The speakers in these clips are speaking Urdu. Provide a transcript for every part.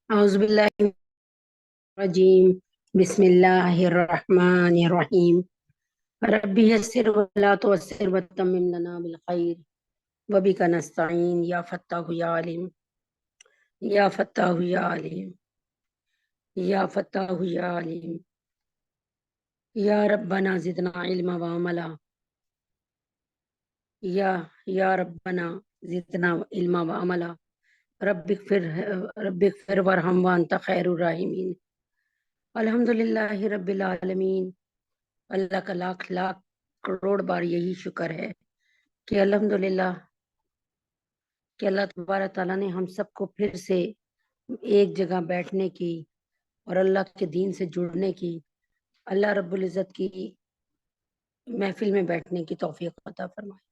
أعوذ بالله من الرجيم. بسم الله الرحمن الرحيم. ربي يسر ولا تعسر وتمم لنا بالخير وبك نستعين يا فتاح يا عليم يا فتاح يا عليم يا فتاح يا عليم يا ربنا زدنا علما وعملا يا ربنا زدنا علما وعملا. رب اغفر وارحم وانت خیر الراحمین. الحمد للہ رب العالمین. اللہ کا لاکھ لاکھ کروڑ بار یہی شکر ہے کہ الحمدللہ کہ اللہ تبارک تعالیٰ نے ہم سب کو پھر سے ایک جگہ بیٹھنے کی اور اللہ کے دین سے جڑنے کی، اللہ رب العزت کی محفل میں بیٹھنے کی توفیق عطا فرمائے.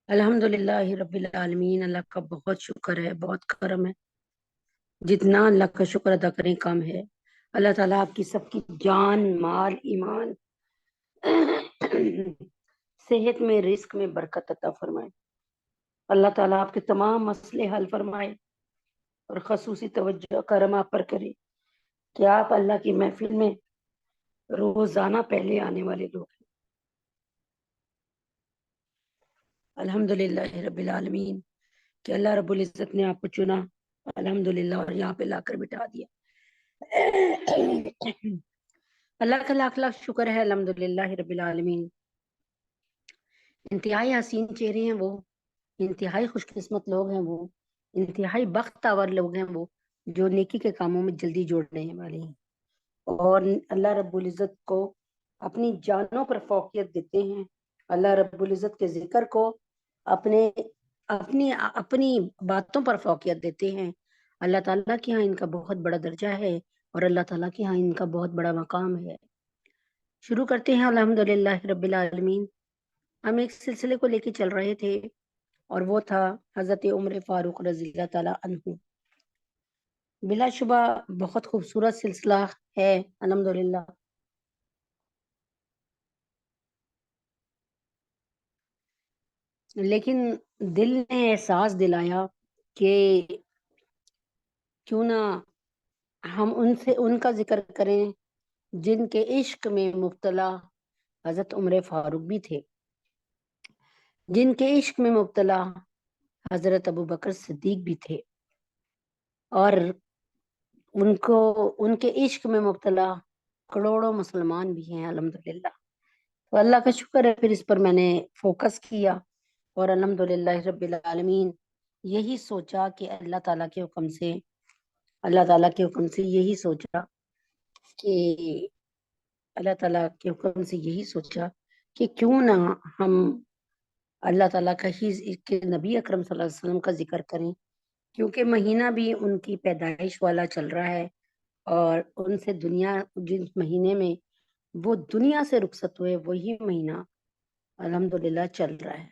الحمدللہ رب العالمین. اللہ کا بہت شکر ہے، بہت کرم ہے. جتنا اللہ کا شکر ادا کریں کم ہے. اللہ تعالیٰ آپ کی سب کی جان، مال، ایمان، صحت میں، رزق میں برکت عطا فرمائے. اللہ تعالیٰ آپ کے تمام مسئلے حل فرمائے اور خصوصی توجہ کرم آپ پر کرے کہ آپ اللہ کی محفل میں روزانہ پہلے آنے والے لوگ ہیں. الحمدللہ رب العالمین کہ اللہ رب العزت نے آپ کو چنا الحمدللہ اور یہاں پہ لا کر بٹھا دیا. اللہ کا لاکھ لاکھ شکر ہے الحمدللہ رب العالمین. انتہائی حسین چہرے ہیں وہ، انتہائی خوش قسمت لوگ ہیں وہ، انتہائی بختور لوگ ہیں وہ جو نیکی کے کاموں میں جلدی جوڑنے والے ہیں اور اللہ رب العزت کو اپنی جانوں پر فوقیت دیتے ہیں. اللہ رب العزت کے ذکر کو اپنے اپنی باتوں پر فوقیت دیتے ہیں. اللہ تعالیٰ کے ہاں ان کا بہت بڑا درجہ ہے اور اللہ تعالیٰ کے ہاں ان کا بہت بڑا مقام ہے. شروع کرتے ہیں الحمدللہ رب العالمین. ہم ایک سلسلے کو لے کے چل رہے تھے اور وہ تھا حضرت عمر فاروق رضی اللہ تعالیٰ عنہ. بلا شبہ بہت خوبصورت سلسلہ ہے الحمدللہ. لیکن دل نے احساس دلایا کہ کیوں نہ ہم ان کا ذکر کریں جن کے عشق میں مبتلا حضرت عمر فاروق بھی تھے، جن کے عشق میں مبتلا حضرت ابو بکر صدیق بھی تھے، اور ان کے عشق میں مبتلا کروڑوں مسلمان بھی ہیں الحمدللہ. تو اللہ کا شکر ہے پھر اس پر میں نے فوکس کیا اور الحمدللہ رب العالمین یہی سوچا کہ اللہ تعالیٰ کے حکم سے یہی سوچا کہ اللہ تعالیٰ کے حکم سے یہی سوچا کہ کیوں نہ ہم اللہ تعالیٰ کا ہی کہ نبی اکرم صلی اللہ علیہ وسلم کا ذکر کریں، کیونکہ مہینہ بھی ان کی پیدائش والا چل رہا ہے اور ان سے جس مہینے میں وہ دنیا سے رخصت ہوئے وہی مہینہ الحمدللہ چل رہا ہے.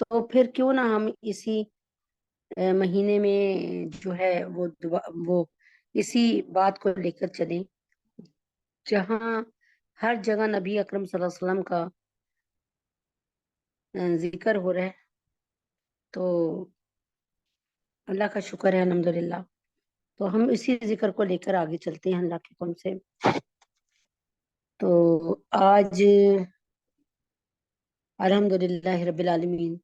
تو پھر کیوں نہ ہم اسی مہینے میں جو ہے وہ اسی بات کو لے کر چلیں جہاں ہر جگہ نبی اکرم صلی اللہ علیہ وسلم کا ذکر ہو رہا ہے. تو اللہ کا شکر ہے الحمدللہ. تو ہم اسی ذکر کو لے کر آگے چلتے ہیں اللہ کے حکم سے. تو آج الحمدللہ رب العالمین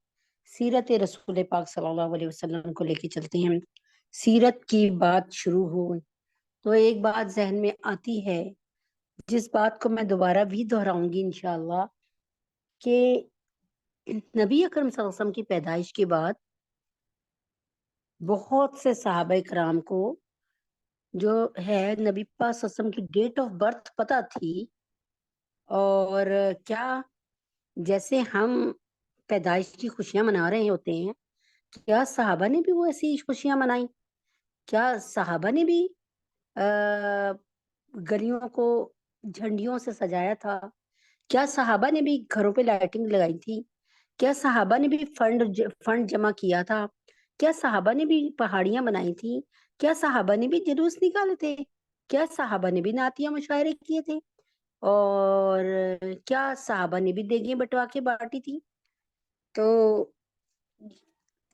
سیرت رسول پاک صلی اللہ علیہ وسلم کو لے کے چلتے ہیں. سیرت کی بات شروع ہو تو ایک بات ذہن میں آتی ہے جس بات کو میں دوبارہ بھی دہراؤں گی انشاءاللہ کہ نبی اکرم صلی اللہ علیہ وسلم کی پیدائش کے بعد بہت سے صحابہ کرام کو جو ہے نبی پاک صلی اللہ علیہ وسلم کی ڈیٹ آف برتھ پتہ تھی، اور کیا جیسے ہم پیدائش کی خوشیاں منا رہے ہوتے ہیں کیا صحابہ نے بھی وہ ایسی خوشیاں منائیں؟ کیا صحابہ نے بھی گلیوں کو جھنڈیوں سے سجایا تھا؟ کیا صحابہ نے بھی گھروں پہ لائٹنگ لگائی تھی؟ کیا صحابہ نے بھی فنڈ جمع کیا تھا؟ کیا صحابہ نے بھی پہاڑیاں بنائی تھی؟ کیا صحابہ نے بھی جلوس نکالے تھے؟ کیا صحابہ نے بھی نعتیہ مشاعرے کیے تھے؟ اور کیا صحابہ نے بھی دیگیں بٹوا کے بانٹی تھی؟ تو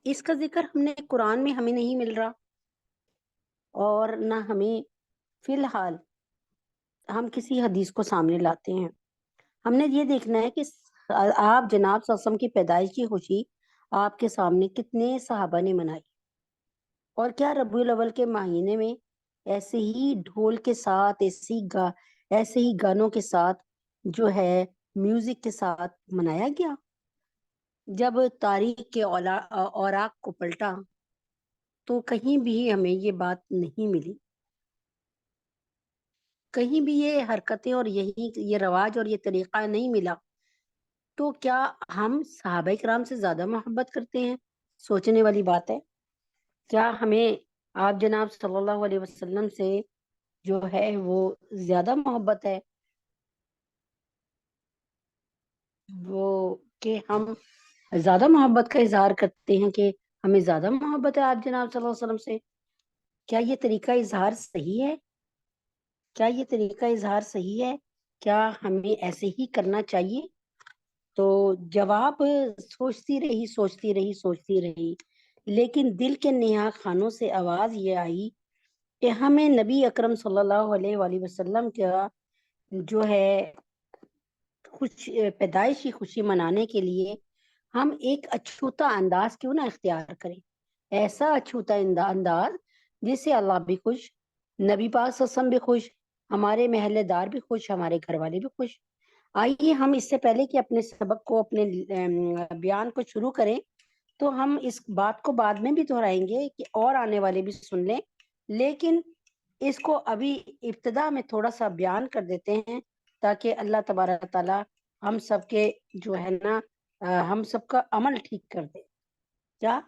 اس کا ذکر ہم نے قرآن میں ہمیں نہیں مل رہا. اور نہ ہمیں فی الحال ہم کسی حدیث کو سامنے لاتے ہیں. ہم نے یہ دیکھنا ہے کہ آپ جناب صلی اللہ علیہ وسلم کی پیدائش کی خوشی آپ کے سامنے کتنے صحابہ نے منائی, اور کیا ربیع الاول کے مہینے میں ایسے ہی ڈھول کے ساتھ, ایسے ہی گانوں کے ساتھ, جو ہے میوزک کے ساتھ منایا گیا. جب تاریخ کے اوراق کو پلٹا تو کہیں بھی ہمیں یہ بات نہیں ملی, کہیں بھی یہ حرکتیں اور یہ رواج اور یہ طریقہ نہیں ملا. تو کیا ہم صحابہ کرام سے زیادہ محبت کرتے ہیں؟ سوچنے والی بات ہے. کیا ہمیں آپ جناب صلی اللہ علیہ وسلم سے جو ہے وہ زیادہ محبت ہے, وہ کہ ہم زیادہ محبت کا اظہار کرتے ہیں کہ ہمیں زیادہ محبت ہے آپ جناب صلی اللہ علیہ وسلم سے؟ کیا یہ طریقہ اظہار صحیح ہے؟ کیا یہ طریقہ اظہار صحیح ہے؟ کیا ہمیں ایسے ہی کرنا چاہیے؟ تو جواب سوچتی رہی, لیکن دل کے نہا خانوں سے آواز یہ آئی کہ ہمیں نبی اکرم صلی اللہ علیہ وآلہ وسلم کا جو ہے پیدائش کی خوشی منانے کے لیے ہم ایک اچھوتا انداز کیوں نہ اختیار کریں, ایسا اچھوتا انداز جس سے اللہ بھی خوش, نبی پاک صلی اللہ علیہ وسلم بھی خوش, ہمارے محلے دار بھی خوش, ہمارے گھر والے بھی خوش. آئیے ہم اس سے پہلے کہ اپنے سبق کو, اپنے بیان کو شروع کریں, تو ہم اس بات کو بعد میں بھی دہرائیں گے کہ اور آنے والے بھی سن لیں, لیکن اس کو ابھی ابتدا میں تھوڑا سا بیان کر دیتے ہیں تاکہ اللہ تبارک تعالی ہم سب کے جو ہے نا ہم سب کا عمل ٹھیک کر دے. کیا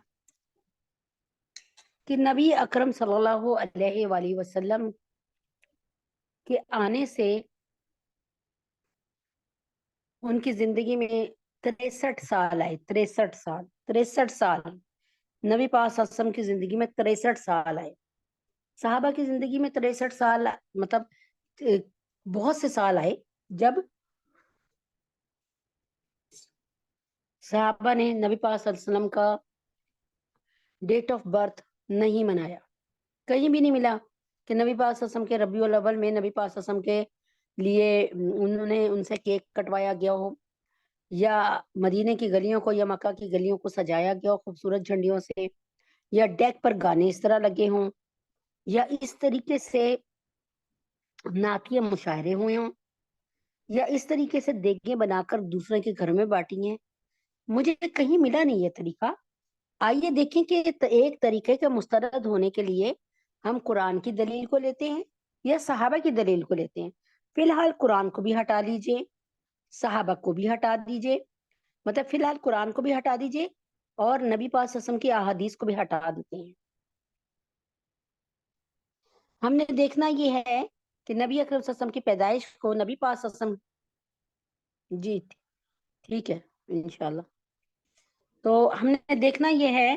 کہ نبی اکرم صلی اللہ علیہ وآلہ وسلم کے آنے سے ان کی زندگی میں 63 سال آئے, 63 سال نبی پاک صلی اللہ علیہ وسلم کی زندگی میں 63 سال آئے. صحابہ کی زندگی میں 63 سال مطلب بہت سے سال آئے جب صحابہ نے نبی پاک صلی اللہ علیہ وسلم کا ڈیٹ آف برتھ نہیں منایا. کہیں بھی نہیں ملا کہ نبی پاک صلی اللہ علیہ وسلم کے ربیع الاول میں نبی پاک صلی اللہ علیہ وسلم کے لیے انہوں نے ان سے کیک کٹوایا گیا ہو, یا مدینے کی گلیوں کو یا مکہ کی گلیوں کو سجایا گیا ہو خوبصورت جھنڈیوں سے, یا ڈیک پر گانے اس طرح لگے ہوں, یا اس طریقے سے نعتیہ مشاعرے ہوئے ہوں, یا اس طریقے سے دیگیں بنا کر دوسرے کے گھر میں بانٹی ہیں. مجھے کہیں ملا نہیں یہ طریقہ. آئیے دیکھیں کہ ایک طریقے کے مسترد ہونے کے لیے ہم قرآن کی دلیل کو لیتے ہیں یا صحابہ کی دلیل کو لیتے ہیں. فی الحال قرآن کو بھی ہٹا دیجئے, صحابہ کو بھی ہٹا دیجئے, مطلب فی الحال قرآن کو بھی ہٹا دیجئے اور نبی پاک صلی اللہ علیہ وسلم کی احادیث کو بھی ہٹا دیتے ہیں. ہم نے دیکھنا یہ ہے کہ نبی اکرم صلی اللہ علیہ وسلم کی پیدائش کو نبی پاک صلی اللہ علیہ وسلم, جی ٹھیک ہے انشاءاللہ, تو ہم نے دیکھنا یہ ہے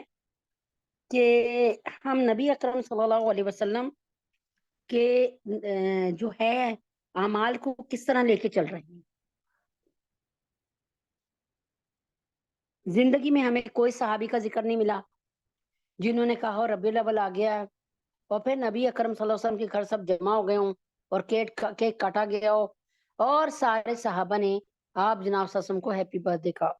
کہ ہم نبی اکرم صلی اللہ علیہ وسلم کے جو ہے اعمال کو کس طرح لے کے چل رہے ہیں. زندگی میں ہمیں کوئی صحابی کا ذکر نہیں ملا جنہوں نے کہا ربیع الاول آ گیا اور پھر نبی اکرم صلی اللہ علیہ وسلم کے گھر سب جمع ہو گئے ہوں اور کیک کاٹا گیا ہو اور سارے صحابہ نے آپ جناب صلی اللہ علیہ وسلم کو ہیپی برتھ ڈے کہا.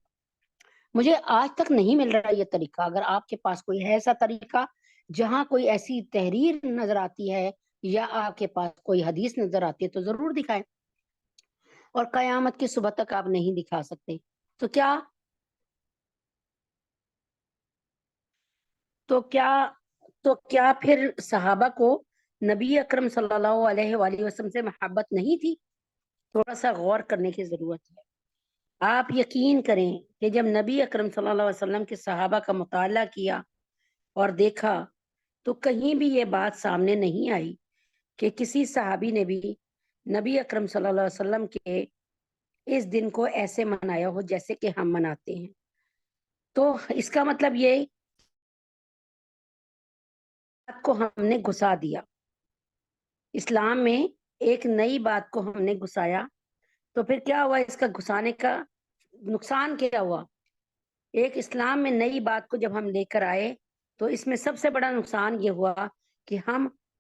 مجھے آج تک نہیں مل رہا یہ طریقہ. اگر آپ کے پاس کوئی ہے ایسا طریقہ جہاں کوئی ایسی تحریر نظر آتی ہے یا آپ کے پاس کوئی حدیث نظر آتی ہے تو ضرور دکھائیں, اور قیامت کی صبح تک آپ نہیں دکھا سکتے تو کیا پھر صحابہ کو نبی اکرم صلی اللہ علیہ وآلہ وسلم سے محبت نہیں تھی؟ تھوڑا سا غور کرنے کی ضرورت ہے. آپ یقین کریں کہ جب نبی اکرم صلی اللہ علیہ وسلم کے صحابہ کا مطالعہ کیا اور دیکھا تو کہیں بھی یہ بات سامنے نہیں آئی کہ کسی صحابی نے بھی نبی اکرم صلی اللہ علیہ وسلم کے اس دن کو ایسے منایا ہو جیسے کہ ہم مناتے ہیں. تو اس کا مطلب یہ کو ہم نے گھسا دیا اسلام میں, ایک نئی بات کو ہم نے گھسایا, تو پھر کیا ہوا؟ اس کا گھسانے کا نقصان کیا ہوا؟ ایک اسلام میں نئی بات کو جب ہم لے کر آئے تو اس میں سب سے بڑا نقصان یہ ہوا کہ ہم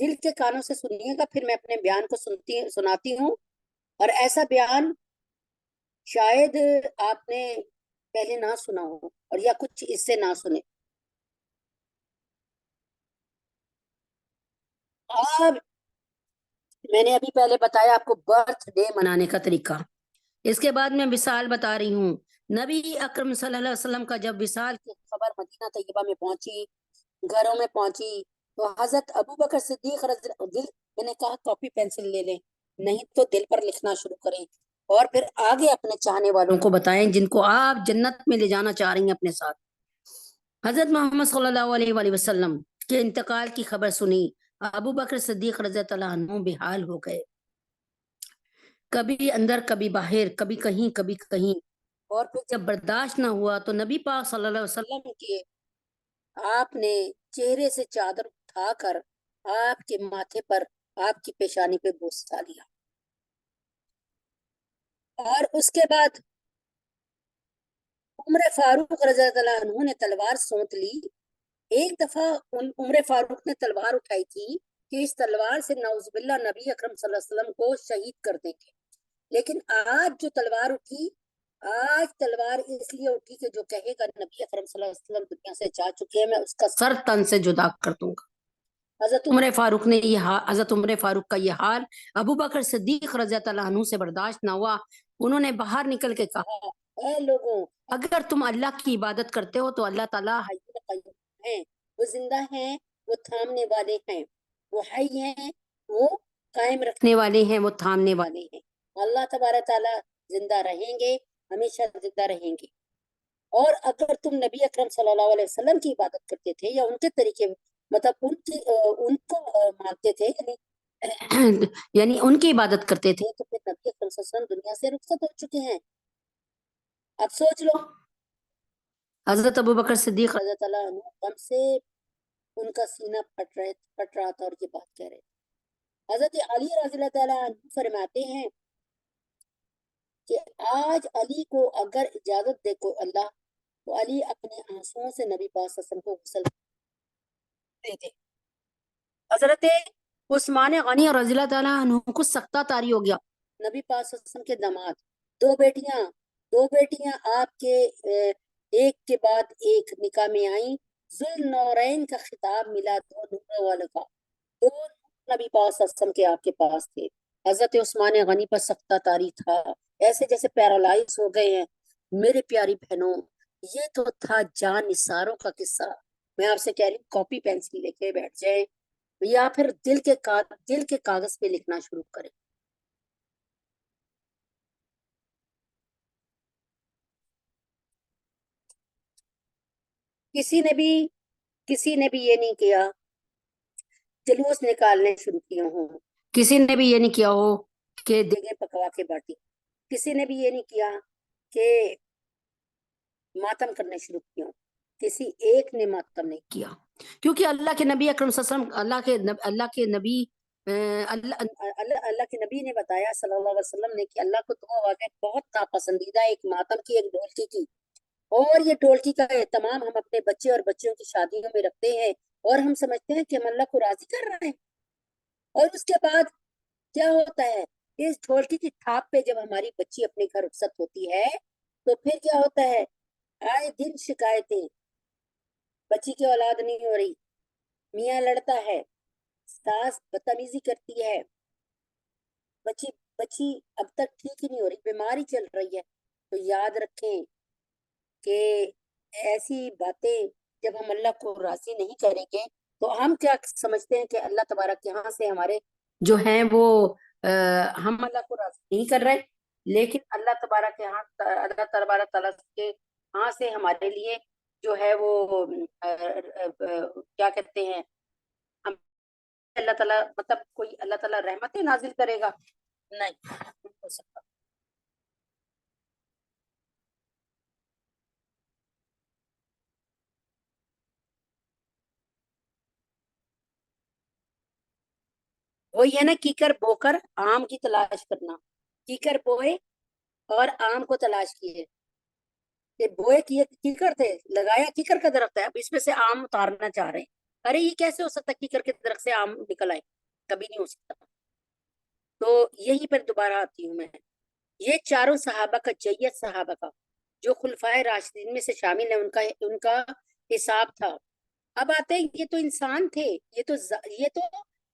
دل کے کانوں سے سنیے گا، پھر میں اپنے بیان کو سناتی ہوں، اور ایسا بیان شاید آپ نے پہلے نہ سنا ہو، اور یا کچھ اس سے نہ سنے. اب میں نے ابھی پہلے بتایا آپ کو برتھ ڈے منانے کا طریقہ. اس کے بعد میں وصال بتا رہی ہوں. نبی اکرم صلی اللہ علیہ وسلم کا جب وصال کی خبر مدینہ طیبہ میں پہنچی، گھروں میں پہنچی، تو حضرت ابو بکر صدیق دل، میں نے کہا کاپی پینسل لے لیں، نہیں تو دل پر لکھنا شروع کریں، اور پھر آگے اپنے چاہنے والوں کو بتائیں جن کو آپ جنت میں لے جانا چاہ رہی ہیں اپنے ساتھ. حضرت محمد صلی اللہ علیہ وآلہ وسلم کے انتقال کی خبر سنی. ابو بکر صدیق رضی اللہ عنہ بحال ہو گئے، کبھی اندر کبھی باہر، کبھی کہیں کبھی کہیں. اور پھر جب برداشت نہ ہوا تو نبی پاک صلی اللہ علیہ وسلم کے آپ نے چہرے سے چادر اٹھا کر آپ کے ماتھے پر، آپ کی پیشانی پہ بوسہ لیا، اور اس کے بعد عمر فاروق رضی اللہ عنہ نے تلوار سونت لی. ایک دفعہ عمر فاروق نے تلوار اٹھائی تھی کہ اس تلوار سے نعوذ باللہ نبی اکرم صلی اللہ علیہ وسلم کو شہید کر دیں گے. لیکن آج جو تلوار اٹھی، آج تلوار اس لیے اٹھی کہ جو کہے گا نبی اکرم صلی اللہ علیہ وسلم دنیا سے جا چکے ہیں، میں اس کا سر تن سے جدا کر دوں گا. حضرت عمر فاروق کا یہ حال ابو بکر صدیق رضی اللہ عنہ سے برداشت نہ ہوا. انہوں نے باہر نکل کے کہا، اے لوگوں، اگر تم اللہ کی عبادت کرتے ہو تو اللہ تعالیٰ حی قیوم ہیں، وہ زندہ ہیں، وہ تھامنے والے ہیں، وہ حی ہیں، وہ قائم رکھنے والے ہیں، وہ تھامنے والے ہیں. اللہ تبارک تعالیٰ زندہ رہیں گے، ہمیشہ زندہ رہیں گے. اور اگر تم نبی اکرم صلی اللہ علیہ وسلم کی عبادت کرتے تھے یا ان کے طریقے، مطلب ان کو مانتے تھے، یعنی ان کی عبادت کرتے تھے، تو پھر نبی اکرم صلی اللہ علیہ وسلم دنیا سے رخصت ہو چکے ہیں. اب سوچ لو، حضرت ابو بکر صدیق رضی اللہ عنہ غم سے ان کا سینہ پھٹ رہا تھا، اور یہ بات کہہ رہے تھے. حضرت علی رضی اللہ تعالیٰ عنہ فرماتے ہیں کہ آج علی کو اگر اجازت دے کو اللہ، تو علی اپنے آنسوؤں سے نبی پاک صلی اللہ علیہ وسلم کو غسل دے دے. حضرت عثمان غنی رضی اللہ تعالیٰ عنہ کو سختہ طاری ہو گیا. نبی پاک صلی اللہ علیہ وسلم کے داماد، دو بیٹیاں آپ کے ایک کے بعد ایک نکاح میں آئیں. ذوالنورین کا خطاب ملا، دو نور والوں کا، دو نبی پاک صلی اللہ علیہ وسلم کے آپ کے پاس تھے. حضرت عثمان غنی پر سختہ طاری تھا، ایسے جیسے پیرالائز ہو گئے ہیں. میرے پیاری بہنوں، یہ تو تھا جان نثاروں کا قصہ. میں آپ سے کہہ رہی ہوں کاپی پینسل لے کے بیٹھ جائیں، یا پھر دل کے کاغذ پہ لکھنا شروع کریں. کسی نے بھی یہ نہیں کیا جلوس نکالنے شروع کیے ہوں، کسی نے بھی یہ نہیں کیا ہو کہ دیگیں پکوا کے بانٹی، کسی نے بھی یہ نہیں کیا کہ ماتم کرنے شروع کیے ہوں. کسی ایک نے ماتم نہیں کیا، کیونکہ اللہ کے نبی اکرم صلی اللہ علیہ وسلم، اللہ کے نبی نے بتایا صلی اللہ علیہ وسلم نے کہ اللہ کو دو آوازیں بہت ناپسندیدہ، ایک ماتم کی، ایک ڈھولکی کی. اور یہ ڈھولکی کا اہتمام ہم اپنے بچے اور بچیوں کی شادیوں میں رکھتے ہیں، اور ہم سمجھتے ہیں کہ ہم اللہ کو راضی کر رہے ہیں. اور اس کے بعد کیا ہوتا ہے، اس ڈھولکی کی تھاپ پہ جب ہماری بچی اپنے گھر رخصت ہوتی ہے، تو پھر کیا ہوتا ہے، آئے دن شکایتیں، بچی کی اولاد نہیں ہو رہی، میاں لڑتا ہے، ساس بدتمیزی کرتی ہے، بچی اب تک ٹھیک ہی نہیں ہو رہی، بیماری چل رہی ہے. تو یاد رکھیں کہ ایسی باتیں جب ہم اللہ کو راضی نہیں کریں گے، تو ہم کیا سمجھتے ہیں کہ اللہ تبارک کے یہاں سے ہمارے جو ہیں وہ ہم اللہ کو راضی نہیں کر رہے، لیکن اللہ تبارک کے یہاں، اللہ تبارک تعالیٰ کے یہاں سے ہمارے لیے جو ہے وہ کیا کہتے ہیں، ہم اللہ تعالیٰ، مطلب کوئی اللہ تعالیٰ رحمتیں نازل کرے گا؟ نہیں ہو سکتا. وہی ہے نا، کیکر بو کر آم کی تلاش کرنا. کیکر بوئے اور آم کو تلاش کیے، کہ بوئے کیکر تھے، لگایا کیکر کا درخت ہے، اب اس میں سے آم اتارنا چاہ رہے ہیں. ارے یہ کیسے ہو سکتا کی کر کے درخت سے آم نکل آئے؟ کبھی نہیں ہو سکتا. تو یہیں پر دوبارہ آتی ہوں میں. یہ چاروں صحابہ کا جیت صحابہ کا جو خلفائے راشدین میں سے شامل ہیں ان کا حساب تھا. اب آتے ہیں یہ تو انسان تھے، یہ تو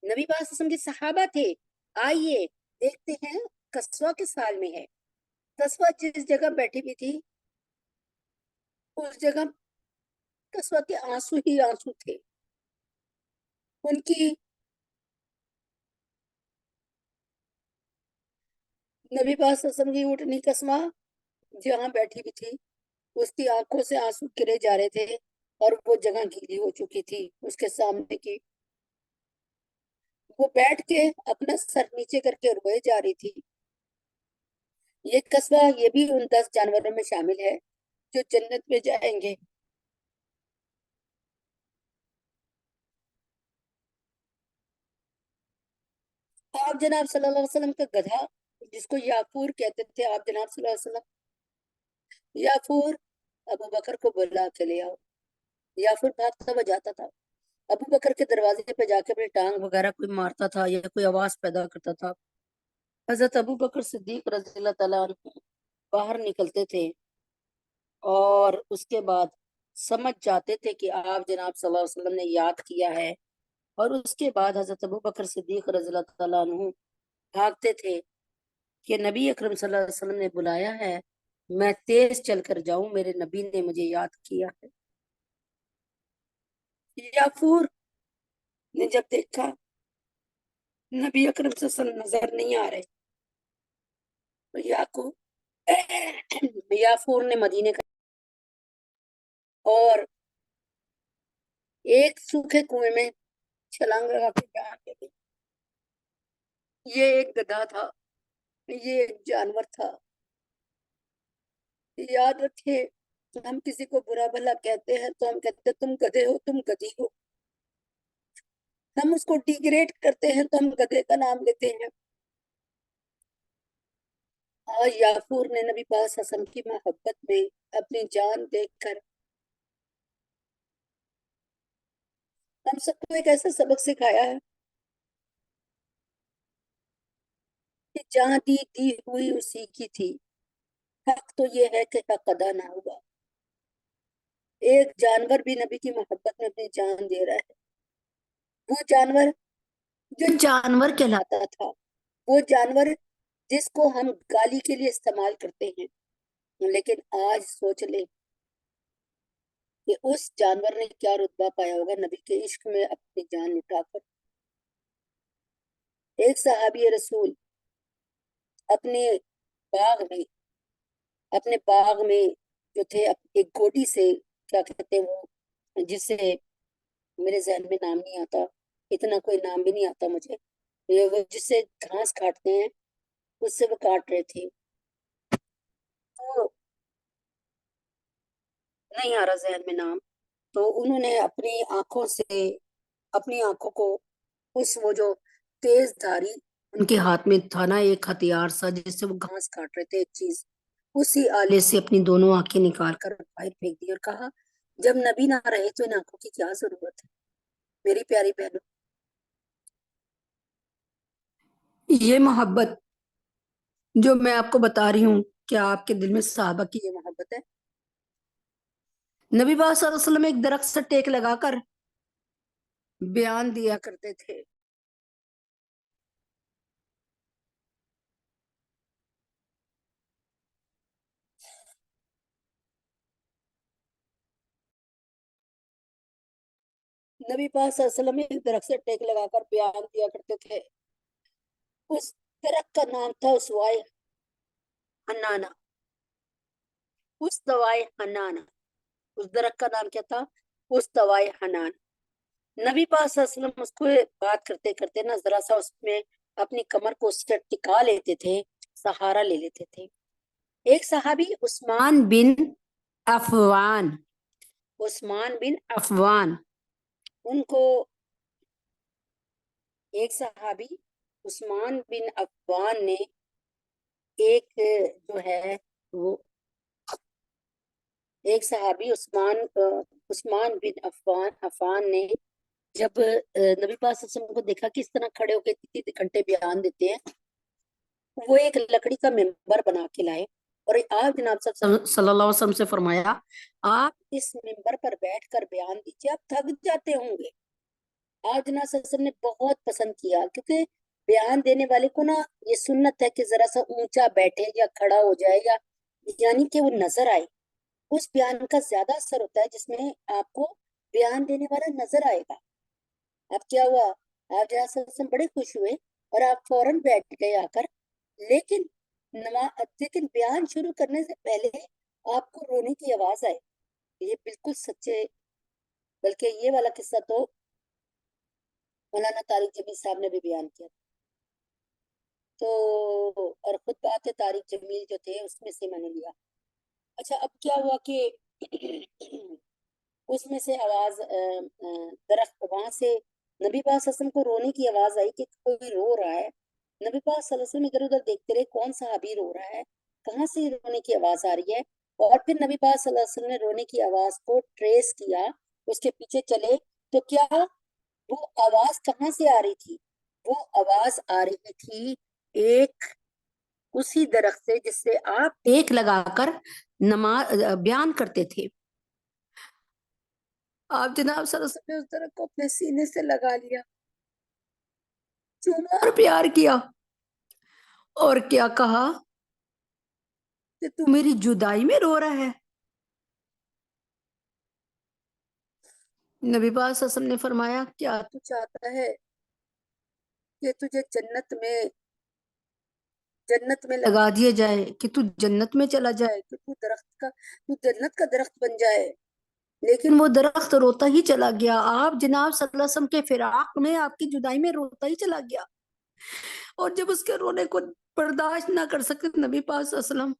نبی پاک صلی اللہ علیہ وسلم کے صحابہ تھے. آئیے دیکھتے ہیں قصوہ کس سال میں ہے. قصوہ جس جگہ بیٹھی ہوئی تھی اس جگہ قصوہ کے آنسو ہی آنسو تھے. ان کی نبی پاک صلی اللہ علیہ وسلم کی اٹھنی قصوہ جہاں بیٹھی ہوئی تھی اس کی آنکھوں سے آنسو گرے جا رہے تھے اور وہ جگہ گیلی ہو چکی تھی اس کے سامنے کی. وہ بیٹھ کے اپنا سر نیچے کر کے روئے جا رہی تھی. یہ قصبہ یہ بھی ان 10 جانوروں میں شامل ہے جو جنت میں جائیں گے. آپ جناب صلی اللہ علیہ وسلم کا گدھا جس کو یافور کہتے تھے، آپ جناب صلی اللہ علیہ وسلم یافور ابو بکر کو بلا کے لے آؤ. یافور بھاگتا ہوا جاتا تھا، ابو بکر کے دروازے پہ جا کے اپنی ٹانگ وغیرہ کوئی مارتا تھا یا کوئی آواز پیدا کرتا تھا. حضرت ابو بکر صدیق رضی اللہ تعالیٰ عنہ باہر نکلتے تھے اور اس کے بعد سمجھ جاتے تھے کہ آپ جناب صلی اللہ علیہ وسلم نے یاد کیا ہے، اور اس کے بعد حضرت ابو بکر صدیق رضی اللہ تعالیٰ عنہ بھاگتے تھے کہ نبی اکرم صلی اللہ علیہ وسلم نے بلایا ہے، میں تیز چل کر جاؤں، میرے نبی نے مجھے یاد کیا ہے. یافور نے جب دیکھا نبی اکرم صلی اللہ علیہ وسلم نظر نہیں آ رہے تو یافور نے مدینے کا اور ایک سوکھے کنویں میں چھلانگ لگا کے جا کے. یہ ایک گدھا تھا، یہ ایک جانور تھا. یاد رکھے ہم کسی کو برا بھلا کہتے ہیں تو ہم کہتے ہیں تم گدھے ہو، تم گدھی ہو. ہم اس کو ڈیگریڈ کرتے ہیں تو ہم گدھے کا نام لیتے ہیں. آج یافور نے نبی پاک صلی اللہ علیہ وسلم کی محبت میں اپنی جان دیکھ کر ہم سب کو ایک ایسا سبق سکھایا ہے کہ جہاں دی ہوئی اسی کی تھی. حق تو یہ ہے کہ حق ادا نہ ہوا. ایک جانور بھی نبی کی محبت میں اپنی جان دے رہا ہے. وہ جانور جو جانور کہلاتا تھا، وہ جانور جس کو ہم گالی کے لیے استعمال کرتے ہیں، لیکن آج سوچ لیں کہ اس جانور نے کیا رتبہ پایا ہوگا نبی کے عشق میں اپنی جان لٹا کر. ایک صحابی رسول اپنے باغ میں جو تھے ایک گوڈی سے، کیا کہتے ہیں وہ جس سے میرے ذہن میں نام نہیں آتا، اتنا کوئی نام بھی نہیں آتا مجھے، وہ جس سے گھاس کاٹتے ہیں اس سے وہ کاٹ رہے تھے. تو نہیں آ رہا ذہن میں نام. تو انہوں نے اپنی آنکھوں کو وہ جو تیز دھاری ان کے ہاتھ میں تھا نا، ایک ہتھیار سا جس سے وہ گھاس کاٹ رہے تھے، ایک چیز اسی آلے سے اپنی دونوں آنکھیں نکال کر باہر پھینک دی اور کہا جب نبی نہ رہے تو ان آنکھوں کی کیا ضرورت ہے. میری پیاری بہنوں، یہ محبت جو میں آپ کو بتا رہی ہوں، کیا آپ کے دل میں صحابہ کی یہ محبت ہے؟ نبی پاک صلی اللہ علیہ وسلم ایک درخت سے ٹیک لگا کر بیان دیا کرتے تھے. نبی پاک صلی اللہ علیہ وسلم ایک درخت سے ٹیک لگا کر بیان دیا کرتے تھے. اس درخت کا نام تھا اسوائے حنانہ. اس درخت کا نام کیا تھا؟ استوائے حنان. نبی پاک صلی اللہ علیہ وسلم اس کو بات کرتے کرتے نا ذرا سا اس میں اپنی کمر کو اس سے ٹکا لیتے تھے، سہارا لے لیتے تھے. ایک صحابی عثمان بن عفان ان کو ایک صحابی عثمان بن عفان نے ایک جو ہے وہ ایک صحابی عثمان بن عفان نے جب نبی پاک صلی اللہ علیہ وسلم کو دیکھا کہ اس طرح کھڑے ہو کے 3 گھنٹے بیان دیتے ہیں، وہ ایک لکڑی کا ممبر بنا کے لائے اور آپ جناب صلی اللہ علیہ وسلم سے فرمایا آپ اس ممبر پر بیٹھ کر بیان دیجیے، آپ تھک جاتے ہوں گے۔ آپ جناب صلی اللہ علیہ وسلم نے بہت پسند کیا، کیونکہ بیان دینے والے کو نا یہ سنت ہے کہ ذرا سا اونچا بیٹھے یا کھڑا ہو جائے، یا یعنی کہ وہ نظر آئے۔ اس بیان کا زیادہ اثر ہوتا ہے جس میں آپ کو بیان دینے والا نظر آئے گا۔ اب کیا ہوا، آپ جناب صلی اللہ علیہ وسلم بڑے خوش ہوئے اور آپ فوراً بیٹھ گئے آ کر، لیکن لیکن بیان شروع کرنے سے پہلے آپ کو رونے کی آواز آئے۔ یہ بالکل سچے، بلکہ یہ والا قصہ تو مولانا طارق جمیل صاحب نے بھی بیان کیا، تو اور خود بات ہے طارق جمیل جو تھے اس میں سے میں نے لیا۔ اچھا، اب کیا ہوا کہ اس میں سے آواز درخت وہاں سے نبی پاک صلی اللہ علیہ وسلم کو رونے کی آواز آئی کہ کوئی رو رہا ہے۔ نبی پاک صلی اللہ علیہ وسلم ادھر ادھر دیکھتے رہے کون صحابی رو رہا ہے، کہاں سے رونے کی آواز آ رہی ہے، اور پھر نبی پاک صلی اللہ علیہ وسلم نے رونے کی آواز کو ٹریس کیا، اس کے پیچھے چلے تو کیا وہ آواز کہاں سے آ رہی تھی؟ وہ آواز آ رہی تھی ایک اسی درخت سے جس سے آپ ٹیک لگا کر نماز بیان کرتے تھے۔ آپ جناب صلی اللہ علیہ وسلم نے اس درخت کو اپنے سینے سے لگا لیا، چوما اور پیار کیا، اور کیا کہا کہ تو میری جدائی میں رو رہا ہے۔ نبی پاک صلی اللہ علیہ وسلم نے فرمایا کیا تو چاہتا ہے کہ تجھے جنت میں لگا دیا جائے، کہ تو جنت میں چلا جائے، کہ تو جنت کا درخت بن جائے؟ لیکن وہ درخت روتا ہی چلا گیا، آپ جناب صلی اللہ علیہ وسلم کے فراق میں، آپ کی جدائی میں روتا ہی چلا گیا، اور جب اس کے رونے کو برداشت نہ کر سکتے نبی پاک صلی اللہ علیہ وسلم،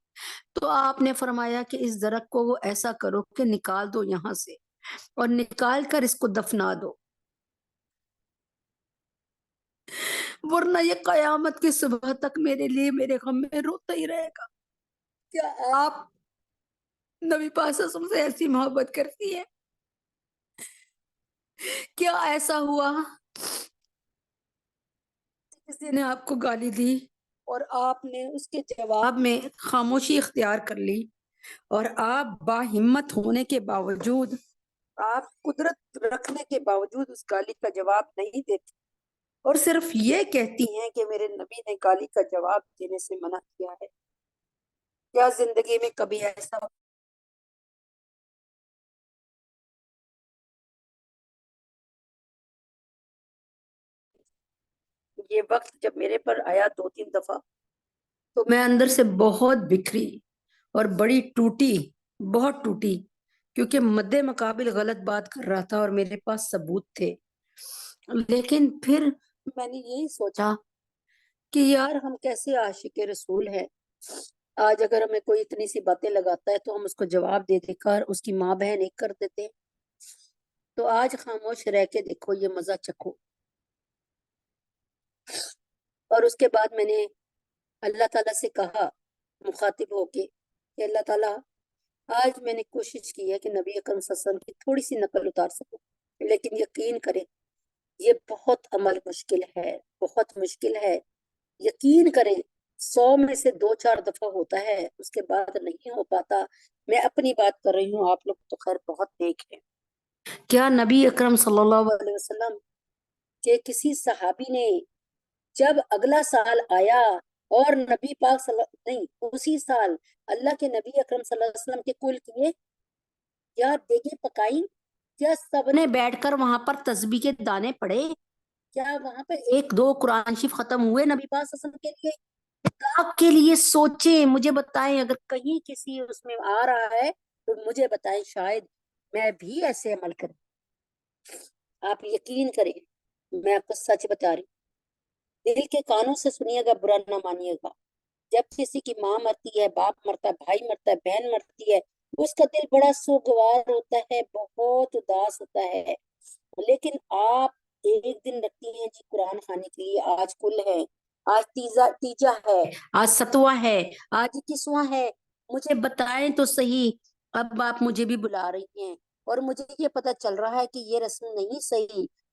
تو آپ نے فرمایا کہ اس درخت کو وہ ایسا کرو کہ نکال دو یہاں سے، اور نکال کر اس کو دفنا دو، ورنہ یہ قیامت کی صبح تک میرے لیے میرے غم میں روتا ہی رہے گا۔ کیا آپ نبی پاک صلی اللہ علیہ وسلم سے ایسی محبت کرتی ہے؟ کیا ایسا ہوا کسی نے آپ کو گالی دی اور آپ نے اس کے جواب میں خاموشی اختیار کر لی، اور آپ باہمت ہونے کے باوجود، آپ قدرت رکھنے کے باوجود اس گالی کا جواب نہیں دیتی، اور صرف یہ کہتی ہیں کہ میرے نبی نے گالی کا جواب دینے سے منع کیا ہے؟ کیا زندگی میں کبھی ایسا یہ وقت جب میرے پر آیا 2-3 دفعہ، تو میں اندر سے بہت بکھری اور بڑی ٹوٹی، بہت ٹوٹی، کیونکہ مد مقابل غلط بات کر رہا تھا اور میرے پاس ثبوت تھے۔ لیکن پھر میں نے یہی سوچا کہ یار ہم کیسے عاشق رسول ہیں، آج اگر ہمیں کوئی اتنی سی باتیں لگاتا ہے تو ہم اس کو جواب دے دے کر اس کی ماں بہن ایک کر دیتے، تو آج خاموش رہ کے دیکھو، یہ مزہ چکھو۔ اور اس کے بعد میں نے اللہ تعالیٰ سے کہا مخاطب ہو کے کہ اللہ تعالیٰ، آج میں نے کوشش کی ہے کہ نبی اکرم صلی اللہ علیہ وسلم کی تھوڑی سی نقل اتار سکوں، لیکن یقین کریں یہ بہت عمل مشکل ہے، بہت مشکل ہے۔ یقین کریں 100 میں سے 2-4 دفعہ ہوتا ہے، اس کے بعد نہیں ہو پاتا۔ میں اپنی بات کر رہی ہوں، آپ لوگ تو خیر بہت نیک ہیں۔ کیا نبی اکرم صلی اللہ علیہ وسلم کے کسی صحابی نے جب اگلا سال آیا اور نبی پاک نہیں، اسی سال اللہ کے نبی اکرم صلی اللہ علیہ وسلم کے کل کیے، کیا دیگیں پکائی، کیا سب نے بیٹھ کر وہاں پر تسبیح کے دانے پڑے، کیا وہاں پہ 1-2 قرآن شریف ختم ہوئے نبی پاک صلی اللہ علیہ وسلم کے لیے؟ آپ کے لیے سوچیں، مجھے بتائیں، اگر کہیں کسی اس میں آ رہا ہے تو مجھے بتائیں، شاید میں بھی ایسے عمل کروں۔ آپ یقین کریں، میں آپ کو سچ بتا رہی ہوں، دل کے کانوں سے سنیے گا، برا نہ مانیے گا۔ جب کسی کی ماں مرتی ہے، باپ مرتا ہے، بھائی مرتا ہے، بہن مرتی ہے، اس کا دل بڑا سوگوار ہوتا ہے، بہت اداس ہوتا ہے، لیکن آپ ایک دن رکھتی ہیں جی قرآن خانے کے لیے، آج کل ہے، آج تیجا ہے، آج ستواں ہے، آج 21واں ہے، مجھے بتائیں تو صحیح۔ اب آپ مجھے بھی بلا رہی ہیں اور مجھے یہ پتا چل رہا ہے کہ یہ رسم نہیں صحیح،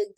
1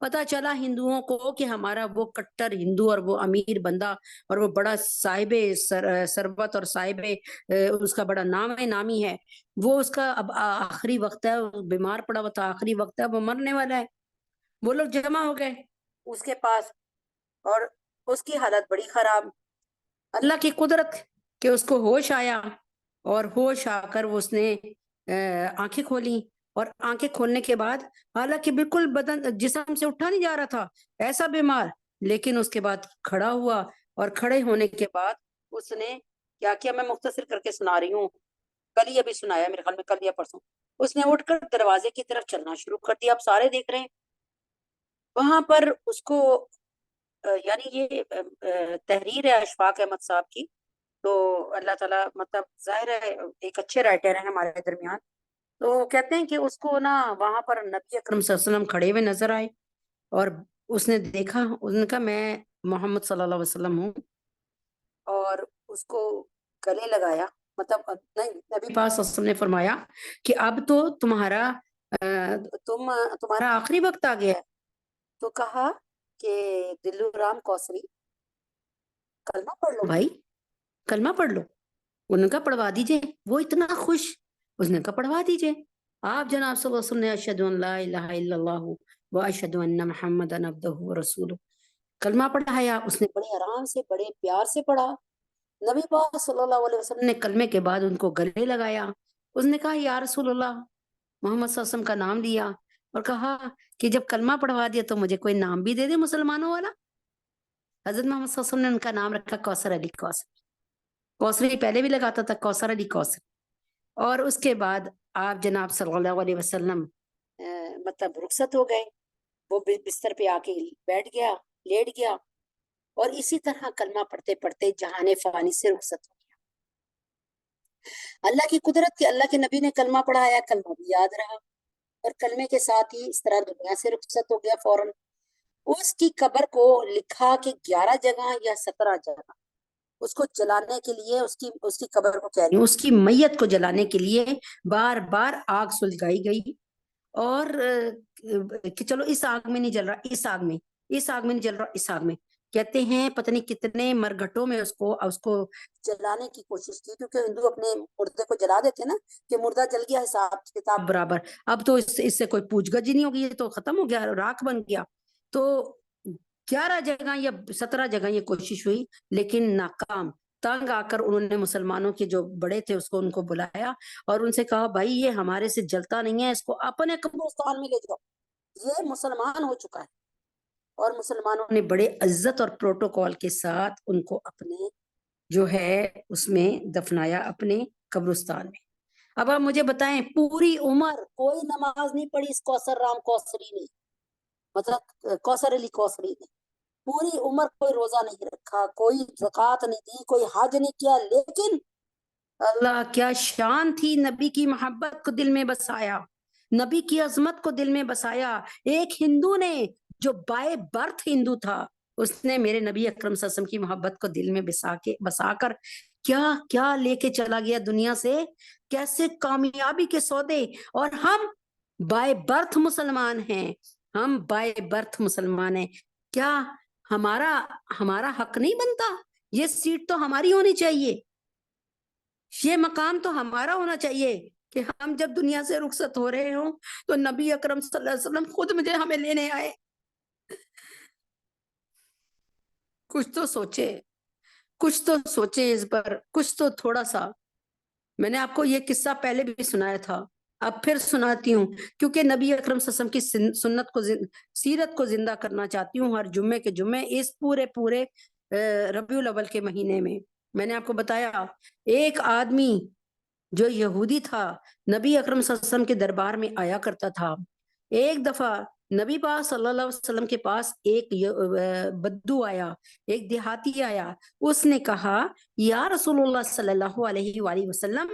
پتا چلا ہندوؤں کو کہ ہمارا وہ کٹر ہندو اور وہ امیر بندہ اور وہ بڑا صاحب ثروت اور صاحب اس کا بڑا نام ہے، نامی ہے، وہ اس کا اب آخری وقت ہے، بیمار پڑا ہوا تھا، آخری وقت ہے، وہ مرنے والا ہے۔ وہ لوگ جمع ہو گئے اس کے پاس اور اس کی حالت بڑی خراب۔ اللہ کی قدرت کہ اس کو ہوش آیا، اور ہوش آ کر وہ اس نے آنکھیں کھولی، اور آنکھیں کھولنے کے بعد حالانکہ بالکل بدن جسم سے اٹھا نہیں جا رہا تھا، ایسا بیمار، لیکن اس کے بعد کھڑا ہوا، اور کھڑے ہونے کے بعد اس نے کیا کیا، میں مختصر کر کے سنا رہی ہوں، کل ہی ابھی سنایا میرے خیال میں، کل یا پرسوں، اس نے اٹھ کر دروازے کی طرف چلنا شروع کر دیا۔ آپ سارے دیکھ رہے ہیں وہاں پر اس کو یعنی یہ تحریر ہے اشفاق احمد صاحب کی، تو اللہ تعالیٰ مطلب ظاہر ہے ایک اچھے رائٹر ہیں ہمارے درمیان، تو کہتے ہیں کہ اس کو نا وہاں پر نبی اکرم صلی اللہ علیہ وسلم کھڑے ہوئے نظر آئے، اور اس نے دیکھا، اس نے کہا میں محمد صلی اللہ علیہ وسلم ہوں، اور اس کو گلے لگایا، مطلب نہیں، نبی پاک صلی اللہ علیہ وسلم نے فرمایا کہ اب تو تمہارا آخری وقت آ گیا ہے، تو کہا کہ دلو رام کوثری کلمہ پڑھ لو بھائی، کلمہ پڑھ لو۔ انہوں نے کہا پڑھوا دیجئے، وہ اتنا خوش، اس نے کہا پڑھوا دیجئے۔ آپ جناب صلی اللہ علیہ وسلم نے اشہد ان لا الہ الا اللہ و اشہد ان محمدًا عبدہ ورسولہ کلمہ پڑھایا، اس نے بڑے آرام سے بڑے پیار سے پڑھا۔ نبی پاک صلی اللہ علیہ وسلم نے کلمے کے بعد ان کو گلے لگایا، اس نے کہا یا رسول اللہ، محمد صلی اللہ علیہ وسلم کا نام لیا، اور کہا کہ جب کلمہ پڑھوا دیا تو مجھے کوئی نام بھی دے دے مسلمانوں والا۔ حضرت محمد صلی اللہ علیہ وسلم نے ان کا نام رکھا کوثر علی کوثر، کوثری پہلے بھی لگاتا تھا، کوثر علی کوثر۔ اور اس کے بعد آپ جناب صلی اللہ علیہ وسلم مطلب رخصت ہو گئے، وہ بستر پہ آ کے بیٹھ گیا، لیٹ گیا، اور اسی طرح کلمہ پڑھتے پڑھتے جہان فانی سے رخصت ہو گیا۔ اللہ کی قدرت کہ اللہ کے نبی نے کلمہ پڑھایا، کلمہ بھی یاد رہا، اور کلمے کے ساتھ ہی اس طرح دنیا سے رخصت ہو گیا فوراً۔ اس کی قبر کو لکھا کہ 11 جگہ یا 17 جگہ اس کو جلانے کے لیے، اس کی قبر کو کہہ رہی ہوں، اس کی میت کو جلانے کے لیے بار بار آگ سلگائی گئی، اور کہ چلو اس آگ میں نہیں جل رہا، اس آگ میں، اس آگ میں نہیں جل رہا، اس آگ میں، کہتے ہیں پتہ نہیں کتنے مرگھٹوں میں اس کو جلانے کی کوشش کی، کیونکہ ہندو اپنے مردے کو جلا دیتے ہیں نا کہ مردہ جل گیا، حساب کتاب برابر، اب تو اس سے کوئی پوچھ گچھ ہی نہیں ہوگی، یہ تو ختم ہو گیا، راکھ بن گیا۔ تو 11 جگہ یا 17 جگہ یہ کوشش ہوئی، لیکن ناکام۔ تنگ آ کر انہوں نے مسلمانوں کے جو بڑے تھے ان کو بلایا، اور ان سے کہا بھائی یہ ہمارے سے جلتا نہیں ہے، اس کو اپنے قبرستان میں لے جاؤ، یہ مسلمان ہو چکا ہے۔ اور مسلمانوں نے بڑے عزت اور پروٹوکول کے ساتھ ان کو اپنے جو ہے اس میں دفنایا، اپنے قبرستان میں۔ اب آپ مجھے بتائیں، پوری عمر کوئی نماز نہیں پڑھی اس کوثر رام کوثری نے، مطلب کوثر علی کوثری نے، پوری عمر کوئی روزہ نہیں رکھا، کوئی زکوٰۃ نہیں دی، کوئی حج نہیں کیا، لیکن اللہ کیا شان تھی، نبی کی محبت کو دل میں بسایا، نبی کی عظمت کو دل میں بسایا۔ ایک ہندو نے جو بائے برتھ ہندو تھا، اس نے میرے نبی اکرم صلی اللہ علیہ وسلم کی محبت کو دل میں بسا کر کیا کیا لے کے چلا گیا دنیا سے، کیسے کامیابی کے سودے، اور ہم بائے برتھ مسلمان ہیں، ہم بائے برتھ مسلمان ہیں، کیا ہمارا حق نہیں بنتا؟ یہ سیٹ تو ہماری ہونی چاہیے، یہ مقام تو ہمارا ہونا چاہیے کہ ہم جب دنیا سے رخصت ہو رہے ہوں تو نبی اکرم صلی اللہ علیہ وسلم خود مجھے ہمیں لینے آئے۔ کچھ تو سوچے اس پر، کچھ تو تھوڑا سا۔ میں نے آپ کو یہ قصہ پہلے بھی سنایا تھا، اب پھر سناتی ہوں، کیونکہ نبی اکرم صلی اللہ علیہ وسلم کی سنت کو سیرت کو زندہ کرنا چاہتی ہوں ہر جمعے کے جمعے اس پورے ربیع الاول کے مہینے میں۔ میں نے آپ کو بتایا ایک آدمی جو یہودی تھا نبی اکرم صلی اللہ علیہ وسلم کے دربار میں آیا کرتا تھا۔ ایک دفعہ نبی پاک صلی اللہ علیہ وسلم کے پاس ایک بدو آیا، ایک دیہاتی آیا، اس نے کہا یا رسول اللہ صلی اللہ علیہ وآلہ وسلم،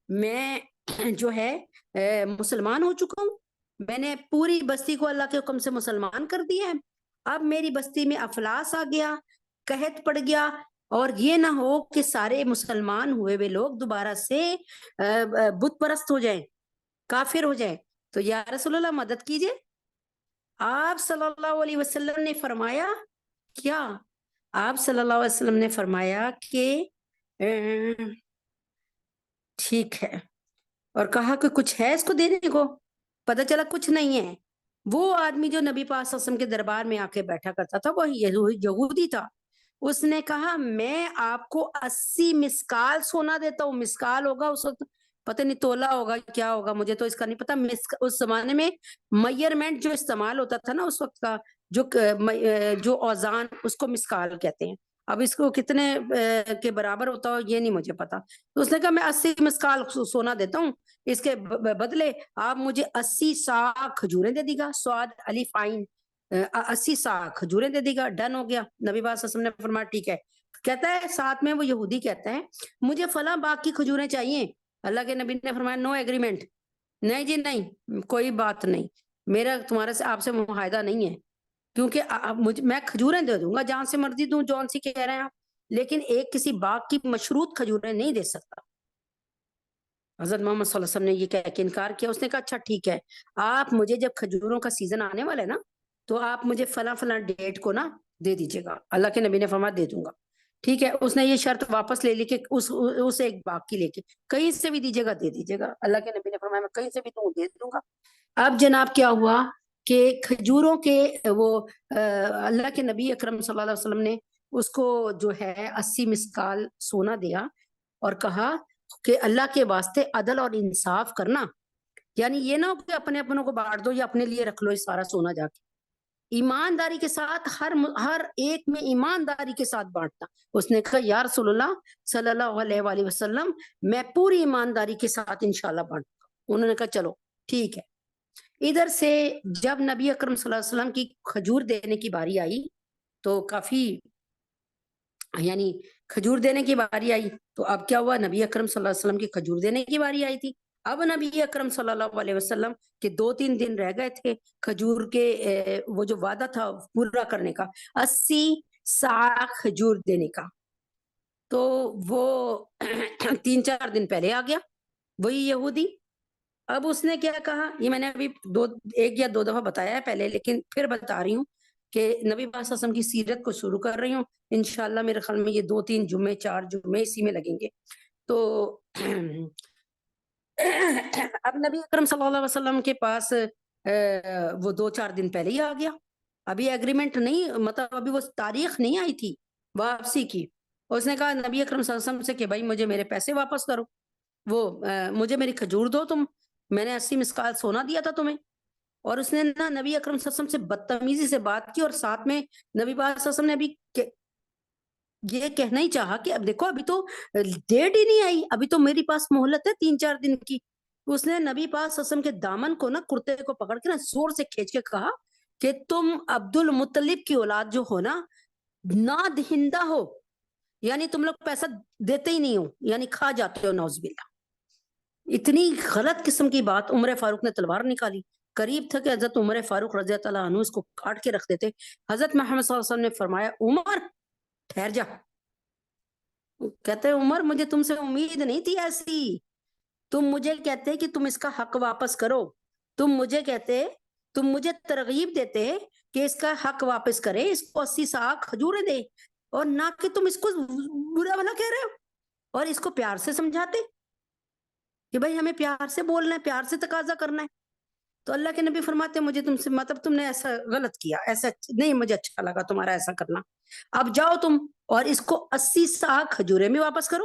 میں جو ہے مسلمان ہو چکا ہوں، میں نے پوری بستی کو اللہ کے حکم سے مسلمان کر دیا ہے، اب میری بستی میں افلاس آ گیا، قحط پڑ گیا، اور یہ نہ ہو کہ سارے مسلمان ہوئے ہوئے لوگ دوبارہ سے بت پرست ہو جائیں، کافر ہو جائیں، تو یا رسول اللہ مدد کیجئے۔ آپ صلی اللہ علیہ وسلم نے فرمایا کیا؟ آپ صلی اللہ علیہ وسلم نے فرمایا کہ ٹھیک ہے، اور کہا کہ کچھ ہے اس کو دینے کو؟ پتہ چلا کچھ نہیں ہے۔ وہ آدمی جو نبی پاک صلی اللہ علیہ وسلم کے دربار میں آ کے بیٹھا کرتا تھا وہ یہودی تھا۔ اس نے کہا میں آپ کو 80 مسکال سونا دیتا ہوں۔ مسکال ہوگا اس وقت پتہ نہیں تولا ہوگا کیا ہوگا، مجھے تو اس کا نہیں پتا۔ اس زمانے میں میئرمنٹ جو استعمال ہوتا تھا نا اس وقت کا، جو اوزان، اس کو مسکال کہتے ہیں۔ اب اس کو کتنے کے برابر ہوتا ہو یہ نہیں مجھے پتا۔ تو اس نے کہا میں 80 مسکال سونا دیتا ہوں، اس کے بدلے آپ مجھے 80 سا کھجوریں دے دی گا۔ سواد الف عین 80 سا کھجوریں دے دی گا۔ ڈن ہو گیا۔ نبی پاک صلی اللہ علیہ وسلم نے فرمایا ٹھیک ہے۔ کہتا ہے ساتھ میں وہ یہودی کہتا ہے مجھے فلاں باغ کی کھجوریں چاہیے۔ اللہ کے نبی نے فرمایا نو ایگریمنٹ، نہیں جی نہیں، کوئی بات نہیں، میرا تمہارے سے آپ سے معاہدہ نہیں ہے، کیونکہ میں کھجوریں دے دوں گا جہاں سے مرضی دوں، جون سی کہہ رہے ہیں آپ، لیکن ایک کسی باغ کی مشروط کھجوریں نہیں دے سکتا۔ حضرت محمد صلی اللہ علیہ وسلم نے یہ کہہ کے انکار کیا۔ اس نے کہا اچھا ٹھیک ہے، آپ مجھے جب کھجوروں کا سیزن آنے والا ہے نا تو آپ مجھے فلاں فلاں ڈیٹ کو نا دے دیجیے گا۔ اللہ کے نبی نے فرمایا دے دوں گا۔ ٹھیک ہے، اس نے یہ شرط واپس لے لی کہ اس ایک باغ کی لے کے کہیں سے بھی دیجیے گا دے دیجیے گا۔ اللہ کے نبی نے فرمایا میں کہیں سے بھی دوں دے دوں گا۔ اب جناب کیا ہوا کہ کھجوروں کے وہ اللہ کے نبی اکرم صلی اللہ علیہ وسلم نے اس کو جو ہے 80 مسکال سونا دیا اور کہا کہ اللہ کے واسطے عدل اور انصاف کرنا، یعنی یہ نہ ہو کہ اپنے اپنوں کو بانٹ دو یا اپنے لیے رکھ لو یہ سارا سونا جا کے، ایمانداری کے ساتھ ہر ایک میں ایمانداری کے ساتھ بانٹنا۔ اس نے کہا یا رسول اللہ صلی اللہ علیہ وآلہ وسلم میں پوری ایمانداری کے ساتھ انشاءاللہ بانٹوں گا۔ انہوں نے کہا چلو ٹھیک ہے۔ ادھر سے جب نبی اکرم صلی اللہ علیہ وسلم کی کھجور دینے کی باری آئی تو کافی یعنی کھجور دینے کی باری آئی تو اب کیا ہوا، نبی اکرم صلی اللہ علیہ وسلم کی کھجور دینے کی باری آئی تھی۔ اب نبی اکرم صلی اللہ علیہ وسلم کے 2-3 دن رہ گئے تھے کھجور کے وہ جو وعدہ تھا پورا کرنے کا، 80 سا کھجور دینے کا۔ تو وہ 3-4 دن پہلے آ گیا وہی یہودی۔ اب اس نے کیا کہا، یہ میں نے ابھی 1 یا 2 دفعہ بتایا ہے پہلے، لیکن پھر بتا رہی ہوں کہ نبی پاک صلی اللہ علیہ وسلم کی سیرت کو شروع کر رہی ہوں انشاءاللہ۔ میرے خیال میں یہ 2-3 جمعے 4 جمعے اسی میں لگیں گے۔ تو اب نبی اکرم صلی اللہ علیہ وسلم کے پاس وہ 2-4 دن پہلے ہی آ گیا۔ ابھی ایگریمنٹ نہیں، مطلب ابھی وہ تاریخ نہیں آئی تھی واپسی کی۔ اس نے کہا نبی اکرم صلی اللہ علیہ وسلم سے کہ بھائی مجھے میرے پیسے واپس کرو، وہ مجھے میری کھجور دو، تم میں نے 80 مسکال سونا دیا تھا تمہیں۔ اور اس نے نا نبی اکرم صلی اللہ علیہ وسلم سے بدتمیزی سے بات کی، اور ساتھ میں نبی پاک صلی اللہ علیہ وسلم نے ابھی یہ کہنا ہی چاہا کہ اب دیکھو ابھی تو ڈیٹ ہی نہیں آئی، ابھی تو میری پاس مہلت ہے 3-4 دن کی۔ اس نے نبی پاک صلی اللہ علیہ وسلم کے دامن کو نا، کرتے کو پکڑ کے نا زور سے کھینچ کے کہا کہ تم عبد المطلب کی اولاد جو ہو نا نا دہندہ ہو، یعنی تم لوگ پیسہ دیتے ہی نہیں ہو، یعنی کھا جاتے ہو، نعوذ باللہ۔ اتنی غلط قسم کی بات۔ عمر فاروق نے تلوار نکالی، قریب تھا کہ حضرت عمر فاروق رضی اللہ عنہ اس کو کاٹ کے رکھ دیتے۔ حضرت محمد صلی اللہ علیہ وسلم نے فرمایا عمر ٹھہر جا۔ کہتے ہیں عمر مجھے تم سے امید نہیں تھی ایسی، تم مجھے کہتے کہ تم اس کا حق واپس کرو، تم مجھے ترغیب دیتے کہ اس کا حق واپس کرے، اس کو 80 سا کھجوریں دے، اور نہ کہ تم اس کو برا بھلا کہہ رہے ہو اور اس کو پیار سے سمجھاتے کہ بھائی ہمیں پیار سے بولنا ہے، پیار سے تقاضا کرنا ہے۔ تو اللہ کے نبی فرماتے مجھے تم سے مطلب تم نے ایسا غلط کیا، ایسا نہیں مجھے اچھا لگا تمہارا ایسا کرنا، اب جاؤ تم اور اس کو 80 سا کھجوریں بھی واپس کرو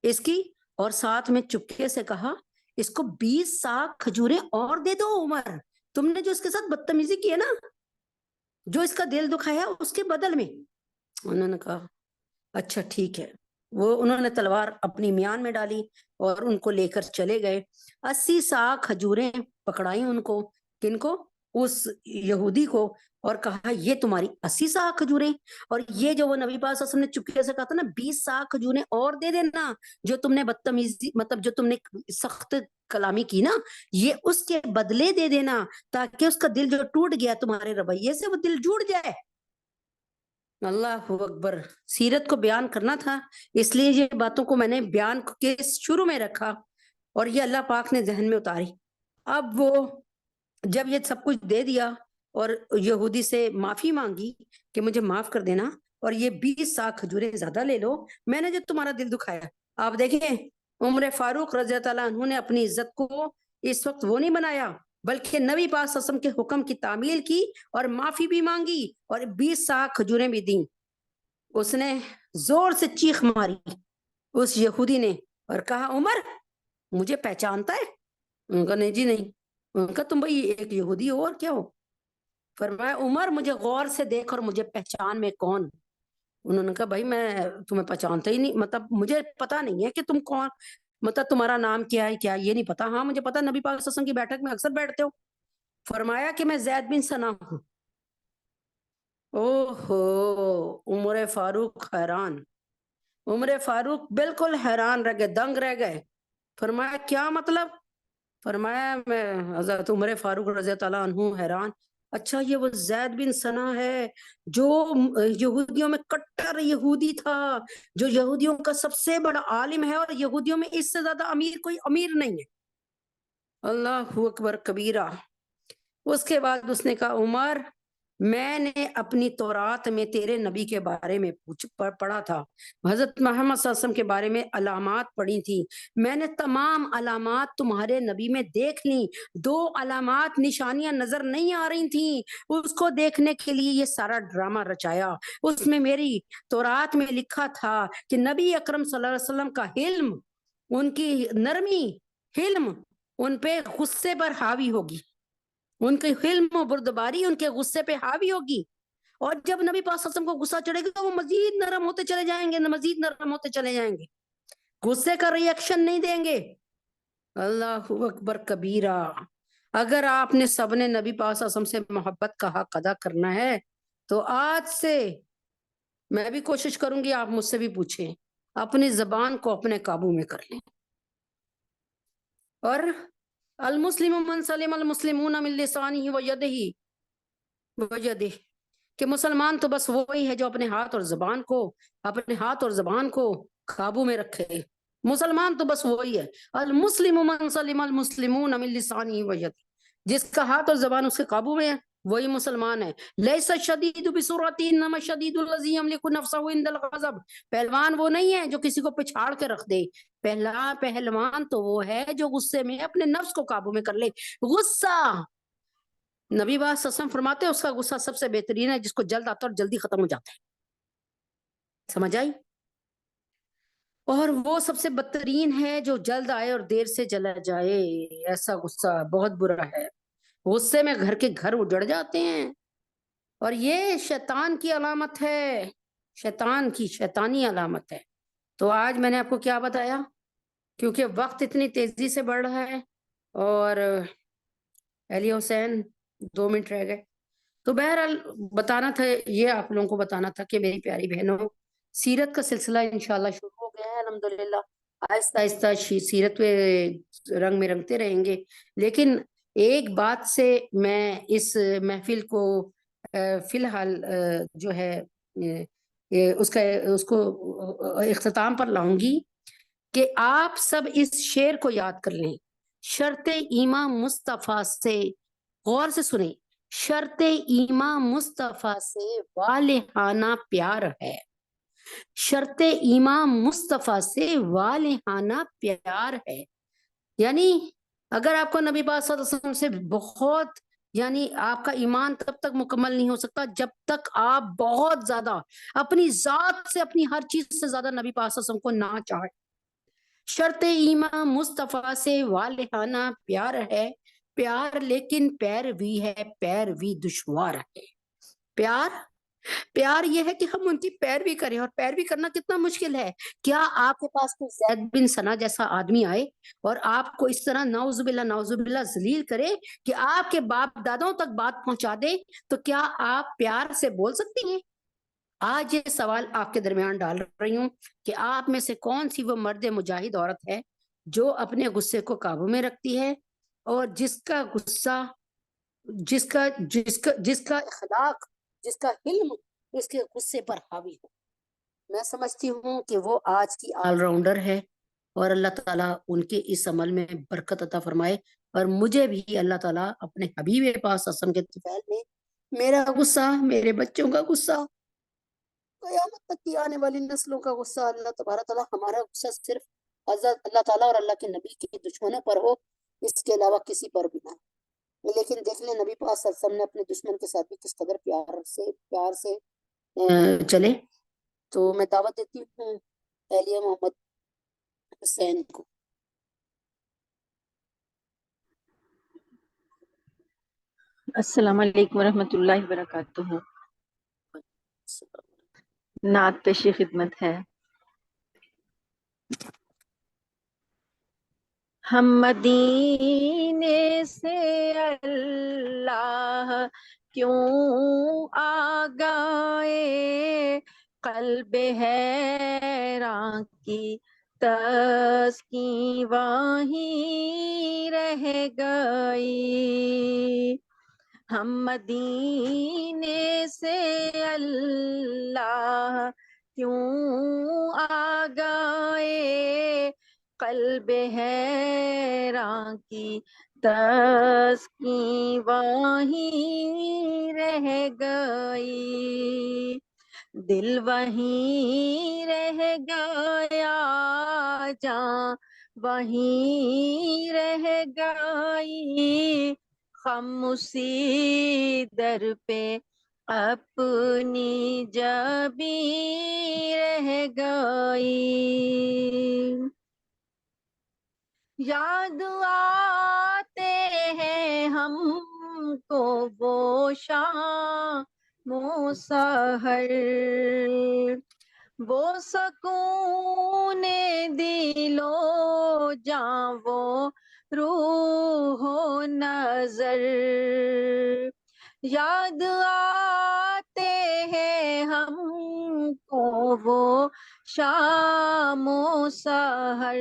اس کی۔ اور ساتھ میں چپکے سے کہا اس کو 20 سا کھجوریں اور دے دو عمر، تم نے جو اس کے ساتھ بدتمیزی کی ہے نا، جو اس کا دل دکھایا اس کے بدل میں۔ انہوں نے کہا اچھا ٹھیک ہے۔ وہ انہوں نے تلوار اپنی میان میں ڈالی اور ان کو لے کر چلے گئے۔ 80 سا کھجوریں پکڑائی ان کو، کن کو؟ اس یہودی کو، اور کہا یہ تمہاری 80 سا کھجوریں، اور یہ جو وہ نبی پاک صلی اللہ علیہ وسلم نے چپکے سے کہا تھا نا 20 سا کھجوریں اور دے دینا، جو تم نے بدتمیزی مطلب جو تم نے سخت کلامی کی نا، یہ اس کے بدلے دے دینا، تاکہ اس کا دل جو ٹوٹ گیا تمہارے رویے سے وہ دل جڑ جائے۔ اللہ اکبر۔ سیرت کو بیان کرنا تھا اس لیے یہ باتوں کو میں نے بیان کے شروع میں رکھا اور یہ اللہ پاک نے ذہن میں اتاری۔ اب وہ جب یہ سب کچھ دے دیا اور یہودی سے معافی مانگی کہ مجھے معاف کر دینا اور یہ 20 سا کھجوریں زیادہ لے لو، میں نے جو تمہارا دل دکھایا۔ آپ دیکھیں عمر فاروق رضی اللہ عنہ نے اپنی عزت کو اس وقت وہ نہیں بنایا، بلکہ نبی پاک صلی اللہ علیہ وسلم کے حکم کی تعمیل کی اور معافی بھی مانگی اور 20 سا کھجوریں بھی دیں۔ اس نے زور سے چیخ ماری اس یہودی نے اور کہا عمر مجھے پہچانتا ہے؟ ان کا نہیں جی نہیں۔ ان کا تم بھائی ایک یہودی ہو اور کیا ہو؟ فرمایا عمر مجھے غور سے دیکھ اور مجھے پہچان میں کون؟ انہوں نے کہا بھائی میں تمہیں پہچانتا ہی نہیں، مطلب مجھے پتا نہیں ہے کہ تم کون، مطلب تمہارا نام کیا ہے کیا یہ نہیں پتا۔ ہاں مجھے پتا نبی پاک صلی اللہ علیہ وسلم کی بیٹھک میں اکثر بیٹھتے ہو۔ فرمایا کہ میں زید بن ثنا ہوں۔ اوہ ہو، عمر فاروق حیران، عمر فاروق بالکل حیران رہ گئے، دنگ رہ گئے۔ فرمایا کیا مطلب؟ فرمایا میں حضرت عمر فاروق رضی اللہ عنہ حیران، اچھا یہ وہ زید بن ثنا ہے جو یہودیوں میں کٹر یہودی تھا، جو یہودیوں کا سب سے بڑا عالم ہے اور یہودیوں میں اس سے زیادہ امیر کوئی امیر نہیں ہے۔ اللہ اکبر کبیرہ۔ اس کے بعد اس نے کہا عمر میں نے اپنی تورات میں تیرے نبی کے بارے میں پڑھا تھا، حضرت محمد صلی اللہ علیہ وسلم کے بارے میں علامات پڑھی تھی، میں نے تمام علامات تمہارے نبی میں دیکھ لی، 2 علامات نشانیاں نظر نہیں آ رہی تھیں، اس کو دیکھنے کے لیے یہ سارا ڈرامہ رچایا۔ اس میں میری تورات میں لکھا تھا کہ نبی اکرم صلی اللہ علیہ وسلم کا حلم، ان کی نرمی، حلم ان پہ غصے پر حاوی ہوگی، ان کی حلم و بردباری ان کے غصے پہ حاوی ہوگی، اور جب نبی پاک صلی اللہ علیہ وسلم کو غصہ چڑھے گا وہ مزید نرم ہوتے چلے جائیں گے، مزید نرم ہوتے چلے جائیں گے، غصے کا ری ایکشن نہیں دیں گے۔ اللہ اکبر کبیرہ۔ اگر آپ نے سب نے نبی پاک صلی اللہ علیہ وسلم سے محبت کا حق ادا کرنا ہے تو آج سے میں بھی کوشش کروں گی، آپ مجھ سے بھی پوچھیں، اپنی زبان کو اپنے قابو میں کر لیں۔ اور المسلم من سلم المسلمون من لسانه ویدہ، کہ مسلمان تو بس وہی ہے جو اپنے ہاتھ اور زبان کو قابو میں رکھے، مسلمان تو بس وہی ہے۔ المسلم من سلم المسلمون من لسانه ویدہ، جس کا ہاتھ اور زبان اس کے قابو میں ہے وہی مسلمان ہے۔ لیس الشدید بسرعۃ انما الشدید الذی یملک نفسہ عند الغضب، پہلوان وہ نہیں ہے جو کسی کو پچھاڑ کے رکھ دے، پہلوان تو وہ ہے جو غصے میں اپنے نفس کو قابو میں کر لے۔ غصہ نبی صلی اللہ علیہ وسلم فرماتے ہیں اس کا غصہ سب سے بہترین ہے جس کو جلد آتا اور جلدی ختم ہو جاتا ہے، سمجھ آئی؟ اور وہ سب سے بدترین ہے جو جلد آئے اور دیر سے چلا جائے، ایسا غصہ بہت برا ہے، غصے میں گھر کے گھر اجڑ جاتے ہیں، اور یہ شیطان کی علامت ہے، شیطان کی شیطانی علامت ہے۔ تو آج میں نے آپ کو کیا بتایا، کیونکہ وقت اتنی تیزی سے بڑھ رہا ہے اور علی حسین 2 منٹ رہ گئے، تو بہرحال بتانا تھا، یہ آپ لوگوں کو بتانا تھا کہ میری پیاری بہنوں سیرت کا سلسلہ انشاءاللہ شروع ہو گیا ہے الحمدللہ، آہستہ آہستہ سیرت پہ رنگ میں رنگتے رہیں گے، لیکن ایک بات سے میں اس محفل کو فی الحال جو ہے اس کو اختتام پر لاؤں گی کہ آپ سب اس شعر کو یاد کر لیں، شرط ایمان مصطفیٰ سے، غور سے سنیں، شرط ایمان مصطفیٰ سے والہانہ پیار ہے، شرط ایمان مصطفیٰ سے والہانہ پیار ہے، یعنی اگر آپ کو نبی پاک صلی اللہ علیہ وسلم سے بہت، یعنی آپ کا ایمان تب تک مکمل نہیں ہو سکتا جب تک آپ بہت زیادہ اپنی ذات سے، اپنی ہر چیز سے زیادہ نبی پاک صلی اللہ علیہ وسلم کو نہ چاہیں۔ شرط ایمان مصطفیٰ سے والہانہ پیار ہے، پیار لیکن پیروی ہے، پیروی دشوار ہے۔ پیار یہ ہے کہ ہم ان کی پیروی کریں، اور پیروی کرنا کتنا مشکل ہے۔ کیا آپ کے پاس کوئی زید بن ثنا جیسا آدمی آئے اور آپ کو اس طرح نعوذ باللہ ذلیل کرے کہ آپ کے باپ دادوں تک بات پہنچا دے، تو کیا آپ پیار سے بول سکتی ہیں؟ آج یہ سوال آپ کے درمیان ڈال رہی ہوں کہ آپ میں سے کون سی وہ مرد مجاہد عورت ہے جو اپنے غصے کو قابو میں رکھتی ہے اور جس کا غصہ، جس کا اخلاق، جس کا علم اس کے غصے پر حاوی ہو۔ میں سمجھتی ہوں کہ وہ آج کی آل راؤنڈر ہے، اور اللہ تعالیٰ ان کے اس عمل میں برکت عطا فرمائے، اور مجھے بھی اللہ تعالیٰ اپنے حبیب پاک صلی اللہ علیہ وسلم کے طفیل میں میرا غصہ، میرے بچوں کا غصہ، قیامت تک کی آنے والی نسلوں کا غصہ، اللہ تبارک تعالیٰ ہمارا غصہ صرف حضرت اللہ تعالیٰ اور اللہ کے نبی کے دشمنوں پر ہو، اس کے علاوہ کسی پر بھی نہ۔ لیکن دیکھ لیں نبی پاک صلی اللہ علیہ وسلم نے اپنے دشمن کے ساتھ بھی کس قدر پیار سے چلے۔ تو میں دعوت دیتی ہوں اہلیہ محمد حسین کو۔ السلام علیکم ورحمۃ اللہ وبرکاتہ۔ نعت پیشی خدمت ہے۔ ہم مدینے سے اللہ کیوں آ گئے، قلب حیراں کی تسکین وہیں رہ گئی۔ ہم مدینے سے اللہ کیوں آ گئے، قلب حیراں کی تسکین وہیں رہ گئی، دل وہیں رہ گیا، جاں وہیں رہ گئی، خاموشی در پہ اپنی جبیں رہ گئی۔ یاد آتے ہیں ہم کو وہ شام و سحر، وہ سکون دل و جاں، وہ روح و نظر، یاد آتے ہیں ہم کو وہ شام و سحر،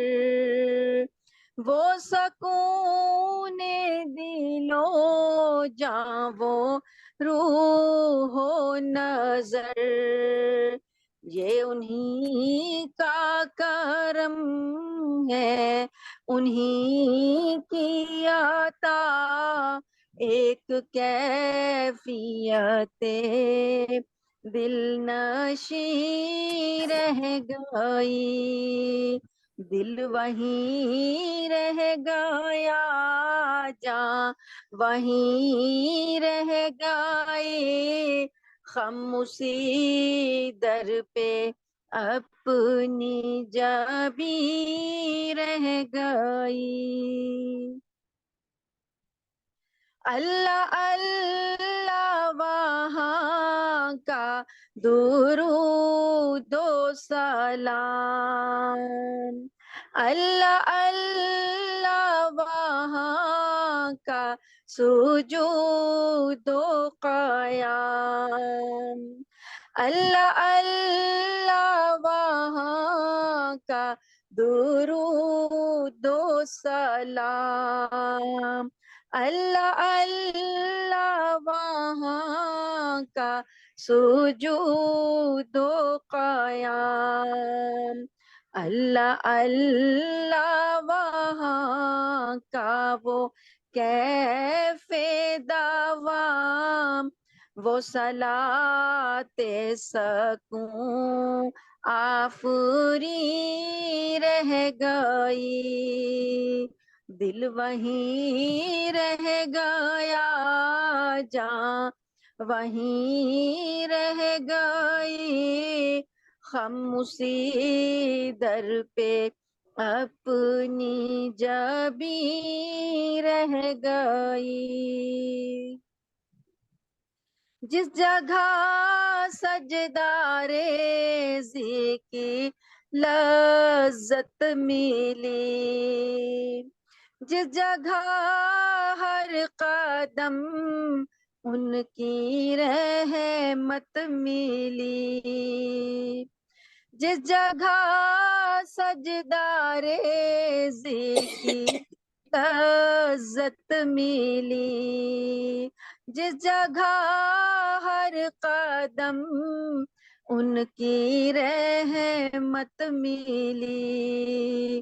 وہ سکون دل و جاں، وہ روح و نظر، یہ انہی کا کرم ہے، انہی کی عطا، ایک کیفیت دل نشیں رہ گئی، دل وہیں رہ گیا، جاں وہیں رہ گئی، خاموشی در پہ اپنی جبیں رہ گئی۔ اللہ اللہ وہاں کا درود و سلام، اللہ اللہ وہاں کا سجود و قیام، اللہ اللہ وہاں کا درود و سلام، اللہ اللہ وہاں کا سجود و قیام، اللہ اللہ وہاں کا وہ کیف دوام، وہ صلاۃ سکون آفری رہ گئی، دل وہیں رہ گیا، جاں وہیں رہ گئی، خاموشی در پہ اپنی جبیں رہ گئی۔ جس جگہ سجدہ ریزی کی لذت ملی، جس جگہ ہر قدم ان کی رحمت ملی، جس جگہ سجدہ ریزی کی لذت ملی، جس جگہ ہر قدم ان کی رحمت ملی،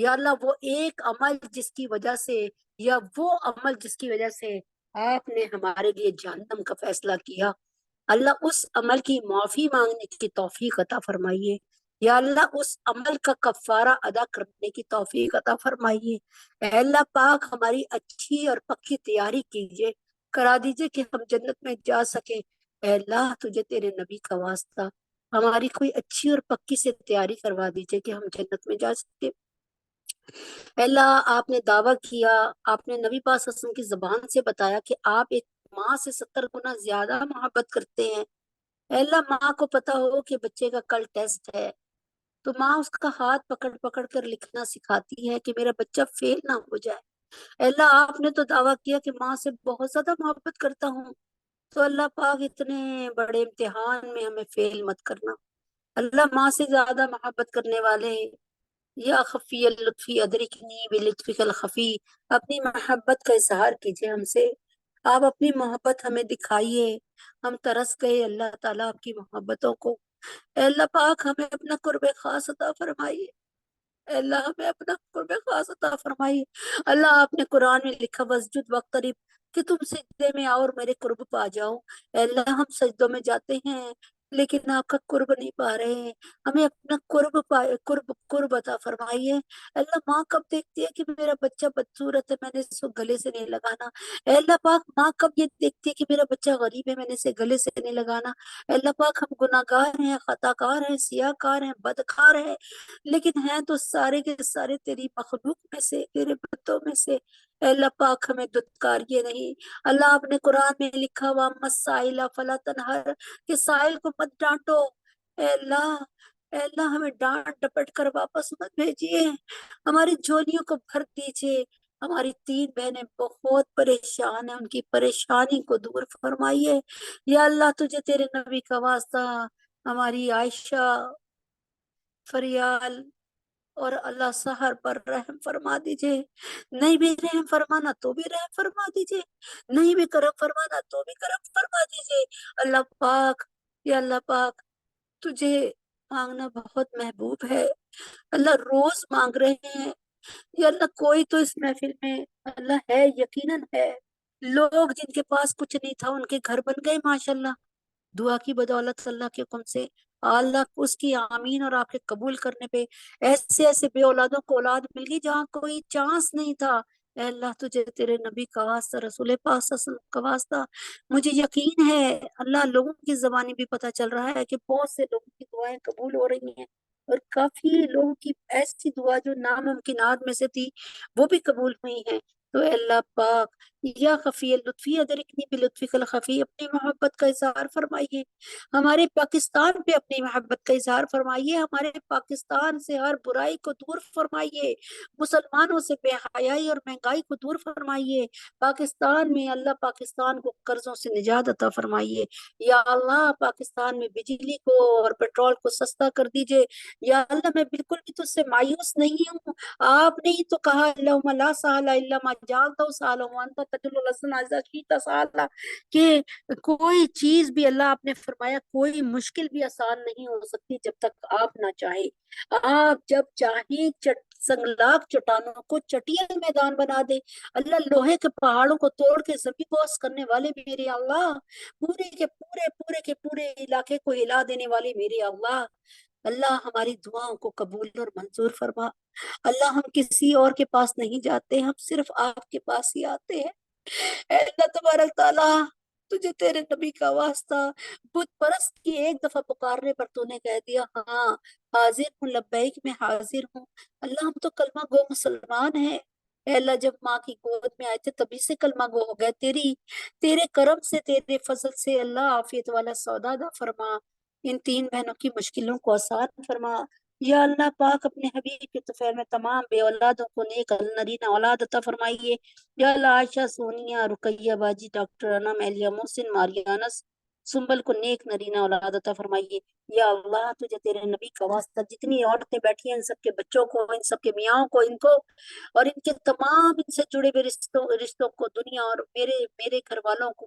یا اللہ وہ ایک عمل جس کی وجہ سے یا وہ عمل جس کی وجہ سے آپ نے ہمارے لیے جہنم کا فیصلہ کیا، اللہ اس عمل کی معافی مانگنے کی توفیق عطا فرمائیے، یا اللہ اس عمل کا کفارہ ادا کرنے کی توفیق عطا فرمائیے۔ اے اللہ پاک ہماری اچھی اور پکی تیاری کیجیے، کرا دیجیے کہ ہم جنت میں جا سکیں۔ اے اللہ تجھے تیرے نبی کا واسطہ ہماری کوئی اچھی اور پکی سے تیاری کروا دیجیے کہ ہم جنت میں جا سکیں۔ اے اللہ آپ نے دعویٰ کیا، آپ نے نبی پاک صلی اللہ علیہ وسلم کی زبان سے بتایا کہ آپ ایک ماں سے 70 گنا زیادہ محبت کرتے ہیں۔ اے اللہ ماں کو پتا ہو کہ بچے کا کل ٹیسٹ ہے تو ماں اس کا ہاتھ پکڑ پکڑ کر لکھنا سکھاتی ہے کہ میرا بچہ فیل نہ ہو جائے۔ اے اللہ آپ نے تو دعویٰ کیا کہ ماں سے بہت زیادہ محبت کرتا ہوں، تو اللہ پاک اتنے بڑے امتحان میں ہمیں فیل مت کرنا۔ اللہ ماں سے زیادہ محبت کرنے والے یا خفی اللطفی ادرکنی بلطفک الخفی، اپنی محبت کا اظہار کیجیے ہم سے، آپ اپنی محبت ہمیں دکھائیے، ہم ترس گئے اللہ تعالیٰ آپ کی محبتوں کو۔ اے اللہ پاک ہمیں اپنا قرب خاص عطا فرمائیے، اے اللہ ہمیں اپنا قرب خاص عطا فرمائیے۔ اللہ آپ نے قرآن میں لکھا وسجد وقترب، کہ تم سجدے میں آؤ اور میرے قرب پا جاؤ۔ اے اللہ ہم سجدوں میں جاتے ہیں لیکن آپ کا قرب نہیں پا رہے ہیں، ہمیں اپنا قرب عطا فرمائیے۔ اللہ ماں کب دیکھتی ہے کہ میرا بچہ بدصورت ہے، میں نے اس کو گلے سے نہیں لگانا۔ اے اللہ پاک ماں کب یہ دیکھتی ہے کہ میرا بچہ غریب ہے، میں نے اسے گلے سے نہیں لگانا۔ اے اللہ پاک ہم گناہ گار ہیں، خطا کار ہیں، سیاہ کار ہیں، بدکار ہیں، لیکن ہیں تو سارے کے سارے تیری مخلوق میں سے، تیرے بندوں میں سے۔ اے اللہ پاک ہمیں دتکاریے نہیں۔ اللہ آپ نے قرآن میں لکھا وَأَمَّا السَّائِلَ فَلَا تَنْهَرْ، کہ سائل کو مت ڈانٹو۔ اے اللہ ہمیں ڈانٹ ڈپٹ کر واپس مت بھیجیے، ہماری جھولیوں کو بھر دیجیے۔ ہماری 3 بہنیں بہت پریشان ہیں، ان کی پریشانی کو دور فرمائیے۔ یا اللہ تجھے تیرے نبی کا واسطہ ہماری عائشہ، فریال اور اللہ سحر پر رحم فرما دیجئے، نہیں بھی رحم فرمانا تو بھی رحم فرما دیجئے، نہیں بھی کرم فرمانا تو بھی کرم فرما دیجئے۔ اللہ پاک، یا اللہ پاک تجھے مانگنا بہت محبوب ہے، اللہ روز مانگ رہے ہیں۔ یا اللہ کوئی تو اس محفل میں اللہ ہے، یقیناً ہے، لوگ جن کے پاس کچھ نہیں تھا ان کے گھر بن گئے ماشاءاللہ، دعا کی بدولت اللہ کے حکم سے۔ اللہ اس کی آمین اور آپ کے قبول کرنے پہ ایسے ایسے بے اولادوں کو اولاد مل گئی جہاں کوئی چانس نہیں تھا۔ اے اللہ تجھے تیرے نبی کا واسطہ، رسول پاک صلی اللہ علیہ وسلم کا واسطہ، مجھے یقین ہے اللہ لوگوں کی زبانی بھی پتہ چل رہا ہے کہ بہت سے لوگوں کی دعائیں قبول ہو رہی ہیں، اور کافی لوگوں کی ایسی دعا جو ناممکنات میں سے تھی وہ بھی قبول ہوئی ہیں۔ تو اے اللہ پاک یا خفی اللطفی ادرکنی بلطفک الخفی، اپنی محبت کا اظہار فرمائیے، ہمارے پاکستان پہ اپنی محبت کا اظہار فرمائیے، ہمارے پاکستان سے ہر برائی کو دور فرمائیے، مسلمانوں سے بے حیائی اور مہنگائی کو دور فرمائیے، پاکستان میں اللہ پاکستان کو قرضوں سے نجات عطا فرمائیے۔ یا اللہ پاکستان میں بجلی کو اور پیٹرول کو سستا کر دیجئے۔ یا اللہ میں بالکل بھی تجھ سے مایوس نہیں ہوں، آپ نے ہی تو کہا اللہم لا سہل الا ما جعلتہ سہلا وانت تجعل الحزن اذا شئت سہلا، کہ کوئی چیز بھی اللہ آپ نے فرمایا کوئی مشکل بھی آسان نہیں ہو سکتی جب تک آپ نہ چاہیں۔ آپ جب چاہیں سنگلاخ چٹانوں کو چٹیل میدان بنا دے، اللہ لوہے کے پہاڑوں کو توڑ کے زمین بوس کرنے والے میرے اللہ، پورے کے پورے علاقے کو ہلا دینے والے میرے اللہ، اللہ ہماری دعاؤں کو قبول اور منظور فرما۔ اللہ ہم کسی اور کے پاس نہیں جاتے، ہم صرف آپ کے پاس ہی آتے ہیں۔ اے اللہ تبارک تعالیٰ تجھے تیرے نبی کا واسطہ بت پرست کی ایک دفعہ پکارنے پر تو نے کہہ دیا ہاں حاضر ہوں، لبیک میں حاضر ہوں۔ اللہ ہم تو کلمہ گو مسلمان ہیں۔ اے اللہ جب ماں کی گود میں آئے تھے تبھی سے کلمہ گو ہو گئے، تیرے کرم سے، تیرے فضل سے اللہ عافیت والا سودا عطا فرما، ان 3 بہنوں کی مشکلوں کو آسان فرما۔ یا اللہ پاک اپنے حبیب کے طفیل میں تمام بے اولادوں کو نیک نرینہ اولاد عطا فرمائیے۔ یا اللہ عائشہ، سونیا، رقیہ باجی، ڈاکٹر انم، اہلیہ محسن، ماریانس، سنبل کو نیک نرینہ اولاد عطا فرمائیے۔ یا اللہ تجھے تیرے نبی کا واسطہ جتنی عورتیں بیٹھی ہیں ان سب کے بچوں کو، ان سب کے میاں کو، ان کو اور ان کے تمام ان سے جڑے ہوئے رشتوں کو، دنیا اور میرے گھر والوں کو